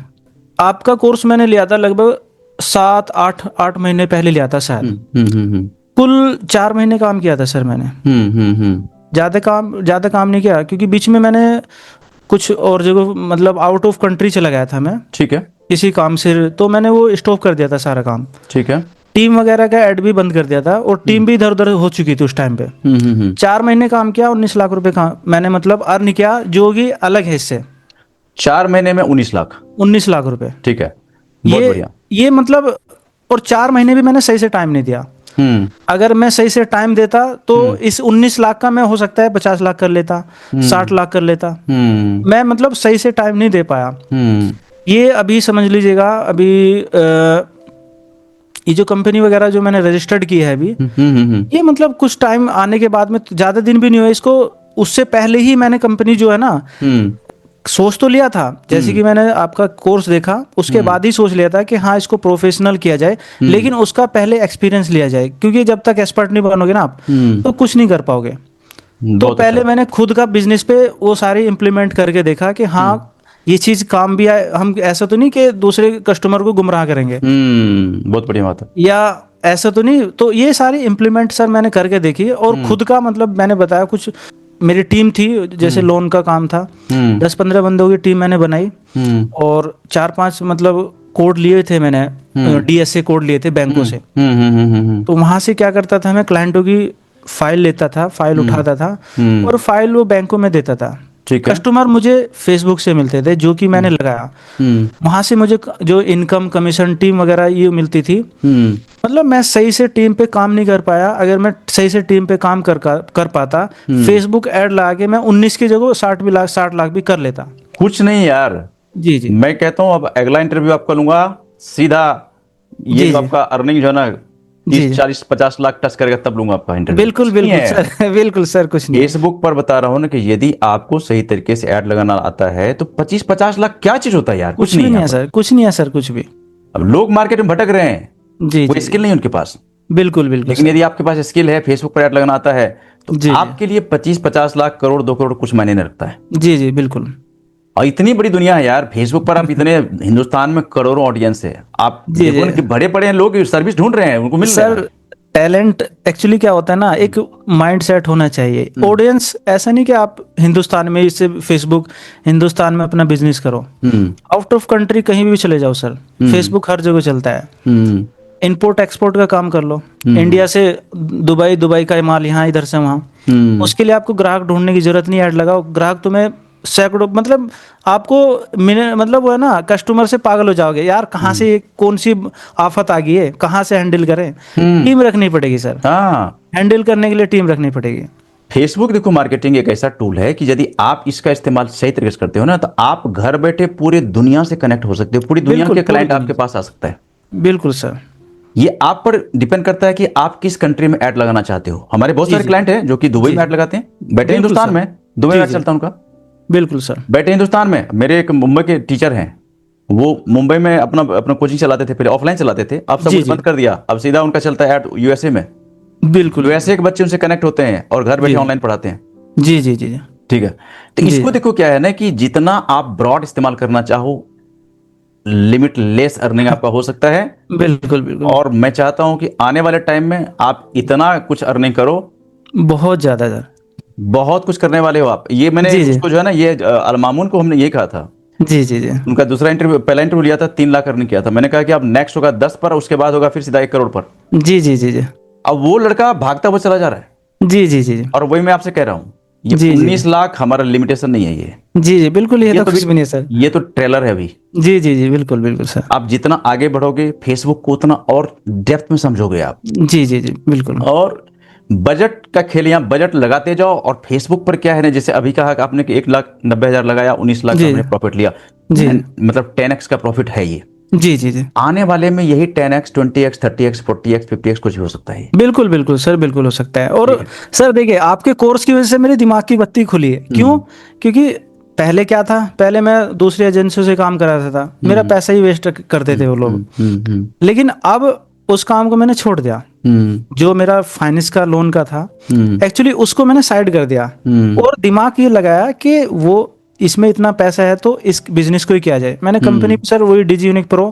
आपका कोर्स मैंने लिया था लगभग 7-8 महीने पहले लिया था शायद। कुल 4 महीने काम किया था सर मैंने। ज्यादा काम नहीं किया, क्योंकि बीच में मैंने कुछ और जगह मतलब आउट ऑफ कंट्री चला गया था मैं। ठीक है। किसी काम से, तो मैंने वो स्टॉप कर दिया था सारा काम। ठीक है। टीम वगैरह का ऐड भी बंद कर दिया था और टीम भी इधर उधर हो चुकी थी उस टाइम पे। 4 महीने काम किया, 19 लाख रुपए का मैंने मतलब अर्न किया, जो कि अलग है इससे। 4 महीने में 19 लाख रुपए। ठीक है, बहुत बढ़िया। ये मतलब, और 4 महीने भी मैंने सही से टाइम नहीं दिया। अगर मैं सही से टाइम देता तो इस 19 लाख का मैं हो सकता है 50 लाख कर लेता, 60 लाख कर लेता। मैं मतलब सही से टाइम नहीं दे पाया। ये अभी समझ लीजिएगा, अभी ये जो कंपनी वगैरह जो मैंने रजिस्टर्ड की है अभी, ये मतलब कुछ टाइम आने के बाद में, ज्यादा दिन भी नहीं हुए इसको, उससे पहले ही मैंने कंपनी जो है ना, सोच तो लिया था, जैसे कि मैंने आपका कोर्स देखा उसके बाद ही सोच लिया था कि हाँ इसको प्रोफेशनल किया जाए, लेकिन उसका पहले एक्सपीरियंस लिया जाए, क्योंकि जब तक एक्सपर्ट नहीं बनोगे ना आप तो कुछ नहीं कर पाओगे। तो पहले मैंने खुद का बिजनेस पे वो सारी इम्प्लीमेंट करके देखा कि हाँ ये चीज काम भी आए। हम ऐसा तो नहीं कि दूसरे कस्टमर को गुमराह करेंगे, बहुत बढ़िया बात है, या ऐसा तो नहीं। तो ये सारी इम्प्लीमेंट सर मैंने करके देखी और खुद का मतलब मैंने बताया कुछ मेरी टीम थी, जैसे लोन का काम था, 10-15 बंदों की टीम मैंने बनाई और 4-5 मतलब कोड लिए थे मैंने, DSA कोड लिए थे बैंकों से। तो वहां से क्या करता था, मैं क्लाइंटों की फाइल लेता था, फाइल उठाता था और फाइल वो बैंकों में देता था। कस्टमर मुझे फेसबुक से मिलते थे जो कि मैंने लगाया, वहां से मुझे जो इनकम कमीशन टीम वगैरह ये मिलती थी। मतलब मैं सही से टीम पे काम नहीं कर पाया। अगर मैं सही से टीम पे काम कर पाता, फेसबुक ऐड लगा के मैं 19 की जगह 60 लाख भी कर लेता। कुछ नहीं यार। जी जी, मैं कहता हूँ अब अगला इंटरव्यू आपका लूंगा, सीधा ये जो आपका अर्निंग जो है ना 30-40-50 लाख टच करेगा तब लूंगा आपका इंटरव्यू। बिल्कुल बिल्कुल सर, बिल्कुल सर, कुछ नहीं। फेसबुक पर बता रहा हूँ ना कि यदि आपको सही तरीके से ऐड लगाना आता है तो 25-50 लाख क्या चीज होता है यार, कुछ नहीं है सर, कुछ नहीं है सर, कुछ भी। अब लोग मार्केट में भटक रहे हैं, जी कोई स्किल नहीं उनके पास। बिल्कुल बिल्कुल, लेकिन यदि आपके पास स्किल है, फेसबुक पर ऐड लगाना आता है, तो आपके लिए 25-50 लाख, करोड़, 2 करोड़ कुछ मायने नहीं रखता है। जी जी बिल्कुल। और इतनी बड़ी दुनिया है यार, फेसबुक पर आप इतने हिंदुस्तान में करोड़ों ऑडियंस है, आप देखो ना कि बड़े बड़े लोग सर्विस ढूंढ रहे हैं, उनको मिल रहा है। सर टैलेंट एक्चुअली क्या होता है ना, एक माइंड सेट होना चाहिए। ऑडियंस ऐसा नहीं कि आप हिंदुस्तान में इससे फेसबुक, हिंदुस्तान में अपना बिजनेस करो, आउट ऑफ कंट्री कहीं भी चले जाओ सर, फेसबुक हर जगह चलता है। इंपोर्ट एक्सपोर्ट का काम कर लो, इंडिया से दुबई, दुबई का माल यहाँ, इधर से वहाँ, उसके लिए आपको ग्राहक ढूंढने की जरूरत नहीं, ऐड लगाओ, ग्राहक तुम्हें सैकड़ों, मतलब आपको मतलब वो है ना, कस्टमर से पागल हो जाओगे यार, कहाँ से कौन सी आफत आ गई है, कहाँ से हैंडल करें। टीम रखनी पड़ेगी सर, हैंडल करने के लिए टीम रखनी पड़ेगी। फेसबुक देखो, मार्केटिंग एक ऐसा टूल है कि यदि आप इसका इस्तेमाल सही तरीके से करते हो ना, तो आप घर बैठे पूरे दुनिया से कनेक्ट हो सकते हो, पूरी दुनिया के क्लाइंट आपके पास आ सकता है। बिल्कुल सर, ये आप पर डिपेंड करता है कि आप किस कंट्री में ऐड लगाना चाहते हो। हमारे बहुत सारे क्लाइंट हैं जो कि दुबई में ऐड लगाते हैं, बैठे हिंदुस्तान में, दुबई में चलता है उनका। बिल्कुल सर, बैठे हिंदुस्तान में। मेरे एक मुंबई के टीचर हैं, वो मुंबई में अपना कोचिंग चलाते थे, पहले ऑफलाइन चलाते थे, अब सब कुछ बंद कर दिया, अब सीधा उनका चलता है ऐड यूएसए में। बिल्कुल, यूएसए के बच्चे उनसे कनेक्ट होते हैं और घर बैठे ऑनलाइन पढ़ाते हैं। जी जी जी, ठीक है। तो इसको देखो क्या है ना कि जितना आप ब्रॉड इस्तेमाल करना चाहो, लिमिटलेस अर्निंग आपका हो सकता है। बिल्कुल बिल्कुल। और मैं चाहता हूं कि आने वाले टाइम में आप इतना कुछ अर्निंग करो, बहुत ज्यादा सर, बहुत कुछ करने वाले हो आप। ये मैंने उसको जो है ना, ये अलमामुन को हमने ये कहा था। जी जी जी, उनका दूसरा इंटरव्यू, पहला इंटरव्यू लिया था 3 लाख अर्निंग किया था। मैंने कहा कि अब नेक्स्ट होगा 10 पर, उसके बाद होगा फिर सीधा 1 करोड़ पर। जी जी जी जी। अब वो लड़का भागता हुआ चला जा रहा है। जी जी जी। और वही मैं आपसे कह रहा हूँ, ये 19 लाख हमारा लिमिटेशन नहीं है ये। जी जी बिल्कुल, ये तो कुछ भी नहीं सर, ये तो ट्रेलर है अभी। जी जी जी बिल्कुल बिल्कुल सर। आप जितना आगे बढ़ोगे फेसबुक को उतना और डेप्थ में समझोगे आप। जी जी जी बिल्कुल। और बजट का खेल, यहाँ बजट लगाते जाओ। और फेसबुक पर क्या है ना, जैसे अभी कहा कि आपने 1,90,000 लगाया, 19 लाख का हमने प्रॉफिट लिया, जी मतलब 10x का प्रॉफिट है ये। जी जी जी। आने वाले में यही 10x, 20x, 30x, 40x, 50x कुछ भी हो सकता है। बिल्कुल बिल्कुल सर, बिल्कुल हो सकता है। और सर देखिए, आपके कोर्स की वजह से मेरे दिमाग की बत्ती खुली है। क्यों? क्योंकि पहले क्या था, पहले मैं दूसरी एजेंसियों से काम कराता था, मेरा पैसा ही वेस्ट करते थे वो लोग। लेकिन अब उस काम को मैंने छोड़ दिया। जो मेरा फाइनेंस का लोन का था, एक्चुअली उसको मैंने साइड कर दिया और दिमाग ये लगाया कि वो इसमें इतना पैसा है तो इस बिजनेस को ही किया जाए। मैंने कंपनी सर वही Digi Unique Pro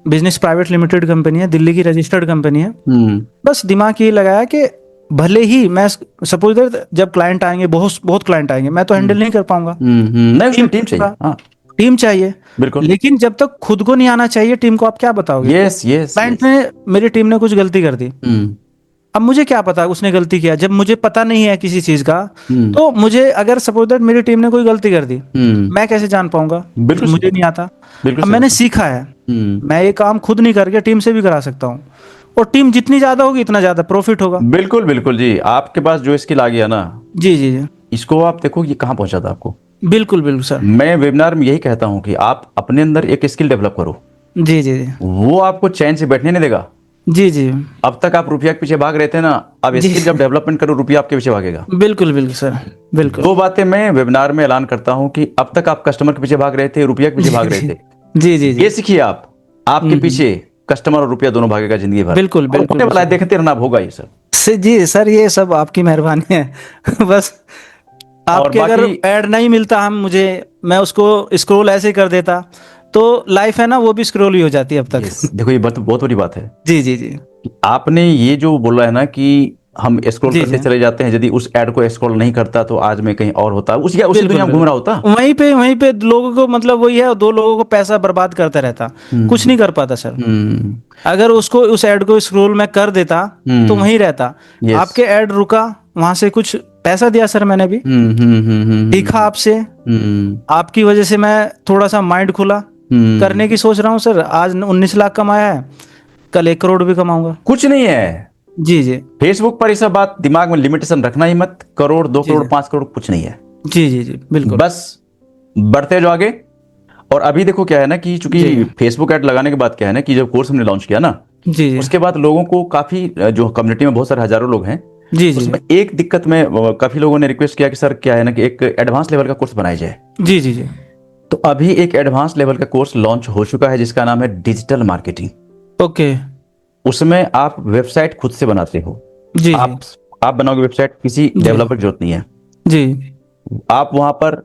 Business Private Limited company है, दिल्ली की रजिस्टर्ड कंपनी है। बस दिमाग ये लगाया कि भले ही मैं सपोज जब क्लाइंट आएंगे, बहुत क्लाइंट आएंगे, मैं तो हैंडल नहीं कर पाऊंगा, टीम चाहिए बिल्कुल। लेकिन जब तक खुद को नहीं आना चाहिए टीम को, आप क्या बताओगे? Yes yes. क्लाइंट ने, मेरी टीम ने कुछ गलती कर दी, अब मुझे क्या पता उसने गलती किया, जब मुझे पता नहीं है किसी चीज का। तो मुझे अगर सपोज दैट मेरी टीम ने कोई गलती कर दी, मैं कैसे जान पाऊंगा? बिल्कुल मुझे नहीं आता। अब मैंने सीखा है, मैं ये काम खुद नहीं करके टीम से भी करा सकता हूँ, और टीम जितनी ज्यादा होगी इतना ज्यादा प्रॉफिट होगा। बिल्कुल बिल्कुल जी। आपके पास जो स्किल आ गया ना, जी जी जी, इसको आप देखो ये कहाँ पहुंचा था आपको। बिल्कुल बिल्कुल सर। मैं वेबिनार में यही कहता हूँ कि आप अपने अंदर एक स्किल डेवलप करो। जी जी जी। वो आपको चैन से बैठने नहीं देगा। जी जी। अब तक आप रुपया के पीछे भाग रहे थे ना, अब स्किल जब डेवलपमेंट करो, रुपया आपके पीछे भागेगा। बिल्कुल बिल्कुल सर, बिल्कुल। दो बातें मैं वेबिनार में ऐलान करता हूँ कि अब तक आप कस्टमर के पीछे भाग रहे थे, रुपया के पीछे भाग रहे थे। जी जी। ये सीखिए आप, आपके पीछे कस्टमर और रुपया दोनों भागेगा जिंदगी भर। बिल्कुल बिल्कुल। देखते रहना होगा ये सर। जी सर, ये सब आपकी मेहरबानी है। बस आपके अगर ऐड नहीं मिलता मैं उसको स्क्रॉल ऐसे कर देता, तो लाइफ है ना, वो भी स्क्रॉल ही हो जाती है अब तक। देखो ये बहुत बड़ी बात है। जी जी जी। आपने ये जो बोला है ना कि हम स्क्रॉल जी, करते जी। चले जाते हैं, यदि उस ऐड को स्क्रॉल नहीं करता तो आज मैं कहीं और होता, उसी बिल्कुल, दुनिया में घूम रहा होता। वहीं पे लोगों को मतलब वही है, दो लोगों को पैसा बर्बाद करता रहता, कुछ नहीं कर पाता सर। हम्म। अगर उसको उस ऐड को स्क्रॉल में कर देता तो वहीं रहता। यस। आपके ऐड रुका, वहां से कुछ पैसा दिया सर मैंने भी, सीखा आपसे, आपकी वजह से मैं थोड़ा सा माइंड खुला, करने की सोच रहा हूँ सर। आज 19 लाख कमाया है, कल 1 करोड़ भी कमाऊंगा। कुछ नहीं है जी जी फेसबुक पर, ये सब बात दिमाग में लिमिटेशन रखना ही मत। करोड़, 2 जी करोड़, जी 5 करोड़ कुछ नहीं है। जी जी जी बिल्कुल। बस बढ़ते जाओ आगे। और अभी देखो क्या है ना कि चूंकि जी फेसबुक ऐड लगाने के बाद क्या है ना कि जब कोर्स हमने लॉन्च किया ना, जी जी उसके बाद लोगों को काफी, जो कम्युनिटी में बहुत सारे हजारों लोग हैं, जी जी उसमें एक दिक्कत में काफी लोगों ने रिक्वेस्ट किया कि सर क्या है ना कि एक एडवांस लेवल का कोर्स बनाया जाए। जी जी जी तो अभी एक एडवांस लेवल का कोर्स लॉन्च हो चुका है जिसका नाम है डिजिटल मार्केटिंग। ओके। उसमें आप वेबसाइट खुद से बनाते हो। जी आप बनाओगे वेबसाइट, किसी जी डेवलपर की जरूरत नहीं है। जी आप वहां पर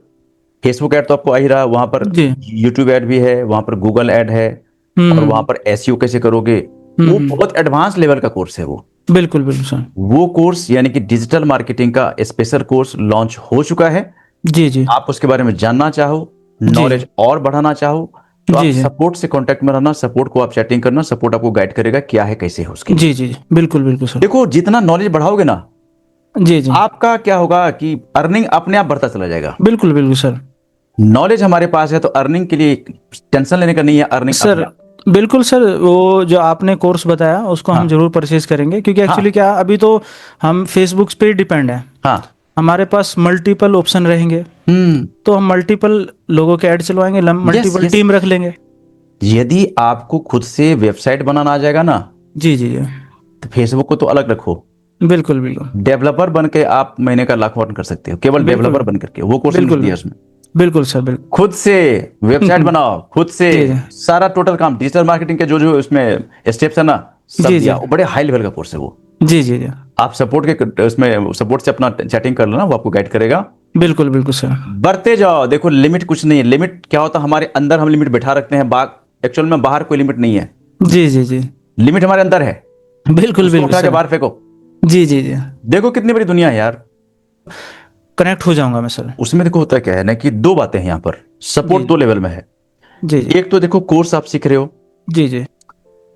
फेसबुक ऐड तो आपको आ ही रहा, वहां पर जी यूट्यूब ऐड भी है, वहां पर गूगल ऐड है, और वहां पर एसईओ कैसे करोगे, वो बहुत एडवांस लेवल का कोर्स है वो। बिल्कुल बिल्कुल सर। वो कोर्स यानी कि डिजिटल मार्केटिंग का स्पेशल कोर्स लॉन्च हो चुका है। जी जी आप उसके बारे में जानना चाहो, नॉलेज और बढ़ाना चाहो, तो आप जी जी सपोर्ट से कांटेक्ट में रहना। सपोर्ट को आप चैटिंग करना, सपोर्ट आपको गाइड करेगा क्या है कैसे है उसके लिए। जी जी बिल्कुल बिल्कुल सर। देखो जितना नॉलेज बढ़ाओगे ना, जी जी आपका क्या होगा कि अर्निंग अपने आप बढ़ता चला जाएगा। बिल्कुल बिल्कुल सर। नॉलेज हमारे पास है तो अर्निंग के लिए टेंशन लेने का नहीं है, अर्निंग अपने सर आप। बिल्कुल सर, वो जो आपने कोर्स बताया उसको हम हाँ जरूर परचेज करेंगे, क्योंकि एक्चुअली हाँ क्या अभी तो हम फेसबुक पे ही डिपेंड है। हाँ। हमारे पास मल्टीपल ऑप्शन रहेंगे, तो हम मल्टीपल लोगों के ऐड चलवाएंगे, यस मल्टीपल यस। टीम रख लेंगे। यदि आपको खुद से वेबसाइट बनाना आ जाएगा ना, जी जी जी तो फेसबुक को तो अलग रखो, बिल्कुल बिल्कुल डेवलपर बन के आप महीने का लाखों अर्न कर सकते हो, केवल बिल्कुल डेवलपर बन करके। वो कोर्स हमने बिल्कुल दिया उसमें। बिल्कुल सर बिल्कुल। खुद से वेबसाइट बनाओ, खुद से जी जी सारा टोटल काम, डिजिटल मार्केटिंग के जो जो उसमें स्टेप्स है ना, सब जी दिया। जी वो बड़े हाई लेवल का कोर्स है वो। जी जी जी आप सपोर्ट के उसमें सपोर्ट से अपना चैटिंग कर लेना, वो आपको गाइड करेगा। बिल्कुल बिल्कुल सर। बढ़ते जाओ। देखो लिमिट कुछ नहीं है। लिमिट क्या होता है, हमारे अंदर हम लिमिट बैठा रखते हैं, एक्चुअल में बाहर कोई लिमिट नहीं है। जी जी जी लिमिट हमारे अंदर है, बिल्कुल उसको बिल्कुल उठा के सर। बाहर फेंको। जी जी जी देखो कितनी बड़ी दुनिया है यार। कनेक्ट हो जाऊंगा मैं सर। उसमें देखो होता क्या है ना कि दो बातें हैं यहाँ पर। सपोर्ट जी दो लेवल में है। जी जी एक तो देखो कोर्स आप सीख रहे हो, जी जी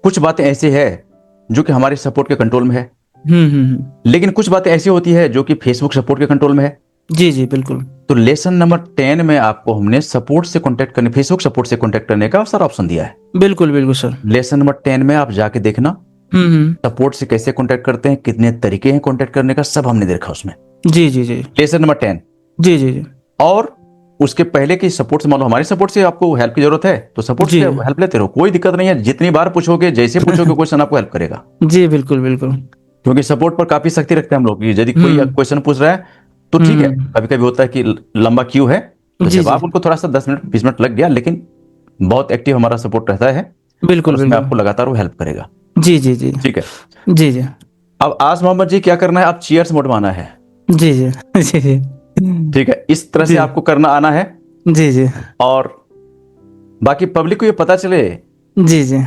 कुछ बातें ऐसी है जो कि हमारे सपोर्ट के कंट्रोल में है, हम्म। लेकिन कुछ बातें ऐसी होती है जो कि फेसबुक सपोर्ट के कंट्रोल में है। जी जी बिल्कुल तो लेसन नंबर 10 में आपको हमने सपोर्ट से कांटेक्ट करने, फेसबुक सपोर्ट से कांटेक्ट करने का सारा ऑप्शन दिया है। बिल्कुल बिल्कुल सर। लेसन नंबर 10 में आप जाके देखना हम्म। सपोर्ट से कैसे कांटेक्ट करते हैं, कितने तरीके हैं कांटेक्ट करने का, सब हमने देखा उसमें। जी जी जी लेसन नंबर 10। जी जी जी और उसके पहले की सपोर्ट से, मान लो हमारी सपोर्ट से आपको हेल्प की जरूरत है तो सपोर्ट जी से हेल्प लेते रहो, कोई दिक्कत नहीं है। जितनी बार पूछोगे, जैसे पूछोगे क्वेश्चन, आपको हेल्प करेगा। जी बिल्कुल बिल्कुल। क्योंकि सपोर्ट पर काफी सख्ती रखते हैं हम लोग कि यदि कोई क्वेश्चन पूछ रहा है तो ठीक है, कभी कभी होता है कि लंबा क्यू है, तो जी जवाब जी उनको थोड़ा सा 10 मिनट 20 मिनट लग गया, लेकिन बहुत एक्टिव हमारा सपोर्ट रहता है और बिल्कुल उसमें बिल्कुल। आपको लगातार वो हेल्प करेगा। जी जी जी ठीक है। जी जी अब आज मोहम्मद जी क्या करना है, आप चीयर्स मोड में आना है। जी जी जी जी ठीक है, इस तरह से जी आपको करना आना है। जी जी और बाकी पब्लिक को ये पता चले जी जी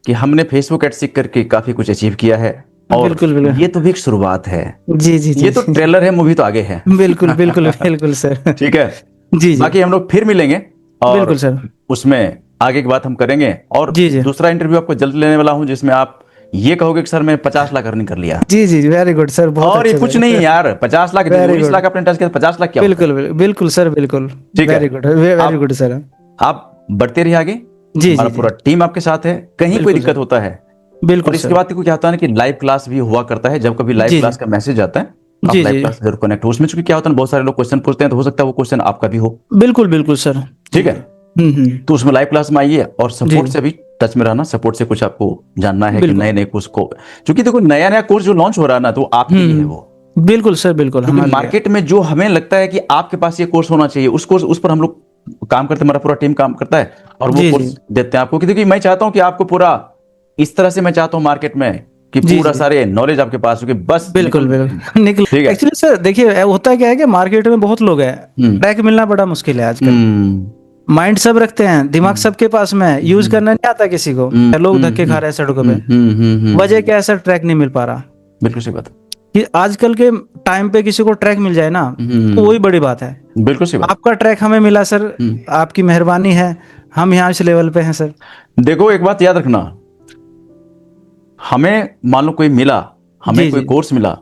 कि हमने फेसबुक एड सीख करके काफी कुछ अचीव किया है, और बिल्कुल बिल्कुल। ये तो भी एक शुरुआत है। जी जी जी ये तो ट्रेलर है, मूवी तो आगे है। बिल्कुल बिल्कुल बिल्कुल सर। ठीक है। जी जी बाकी हम लोग फिर मिलेंगे और बिल्कुल सर। उसमें आगे की बात हम करेंगे। और जी जी दूसरा इंटरव्यू आपको जल्द लेने वाला हूं जिसमें आप ये कहोगे कि सर मैं 50 लाख अर्निंग कर लिया। जी जी वेरी गुड सर, बहुत और ये अच्छा कुछ सर। नहीं है यार, 50 लाख, वेरी 19 गुड। लाख आपने टच किया, 50 लाख क्या होता है? बिल्कुल बिल्कुल सर, बिल्कुल। ठीक है। Very good, very good sir. आप बढ़ते रहिए आगे। जी हमारा जी पूरा जी टीम आपके साथ है, कहीं कोई बिल्कुल दिक्कत सर। होता है। और बिल्कुल इसके सर। बाद देखो क्या होता है ना कि लाइव क्लास भी हुआ करता है। जब कभी लाइव जी क्लास जी का मैसेज आता है, आप जी लाइव जी क्लास से जरूर कनेक्ट हो। उसमें चूंकि क्या होता है ना, बहुत सारे लोग क्वेश्चन पूछते हैं, तो हो सकता है वो क्वेश्चन आपका भी हो। बिल्कुल बिल्कुल सर। ठीक है। तो उसमें लाइव क्लास में आइए और जी सपोर्ट से भी टच में रहना। सपोर्ट से कुछ आपको जानना है कि बिल्कुल। नए नए कोर्स को, क्योंकि देखो नया नया कोर्स जो लॉन्च हो रहा है ना, तो आप ही लिए है वो। बिल्कुल सर बिल्कुल, क्योंकि हमारे लिए। मार्केट में जो हमें लगता है कि आपके पास ये कोर्स होना चाहिए, उस पर हम लोग काम करते हैं, हमारा पूरा टीम काम करता है और वो जी कोर्स जी देते हैं आपको। क्योंकि मैं चाहता हूं कि आपको पूरा इस तरह से मैं चाहता हूं मार्केट में कि जी पूरा जी सारे नॉलेज आपके पास, क्योंकि बस बिल्कुल बिल्कुल निकल। ठीक है। एक्चुअली सर देखिए, होता क्या है कि मार्केट में बहुत लोग हैं, ट्रैक मिलना बड़ा मुश्किल है आजकल। माइंड सब रखते हैं, दिमाग सबके पास में है, यूज करना नहीं आता किसी को। लोग धक्के खा रहे हैं सड़कों पे, वजह क्या है सर, ट्रैक नहीं मिल पा रहा। बिल्कुल सही बात। कि आजकल के टाइम पे किसी को ट्रैक मिल जाए ना तो वही बड़ी बात है। बिल्कुल सही बात। आपका ट्रैक हमें मिला सर, आपकी मेहरबानी है, हम यहाँ इस लेवल पे हैं सर। देखो एक बात याद रखना, हमें मान लो कोई मिला, हमें कोई कोर्स मिला,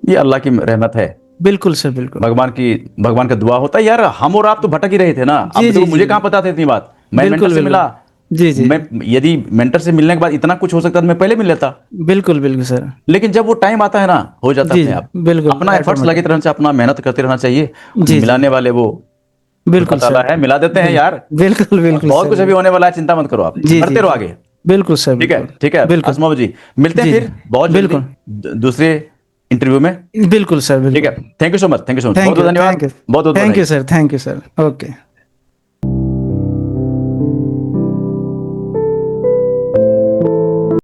ये अल्लाह की रहमत है। बिल्कुल सर, बिल्कुल भगवान का दुआ होता है यार। हम और आप तो भटक ही रहे थे ना। अब देखो मुझे कहाँ पता था इतनी बात, मैं मेंटर से मिला। जी, मैं यदि मेंटर से मिलने के बाद इतना कुछ हो सकता तो मैं पहले मिल लेता। बिल्कुल बिल्कुल सर। लेकिन जब वो टाइम आता है ना, हो जाता है अपने आप। बिल्कुल, अपना एफर्ट्स लगे रहना चाहिए, अपना मेहनत करते रहना चाहिए। मिलाने वाले वो बिल्कुल ताला है, मिला देते हैं यार। बिल्कुल बिल्कुल बहुत कुछ अभी होने वाला है, चिंता मत करो आप, करते रहो आगे। बिल्कुल सर, ठीक है आसमाव जी, मिलते हैं फिर बहुत जल्दी दूसरे इंटरव्यू में। बिल्कुल सर, ठीक है, थैंक यू सो मच, बहुत बहुत धन्यवाद, बहुत बहुत थैंक यू सर, ओके।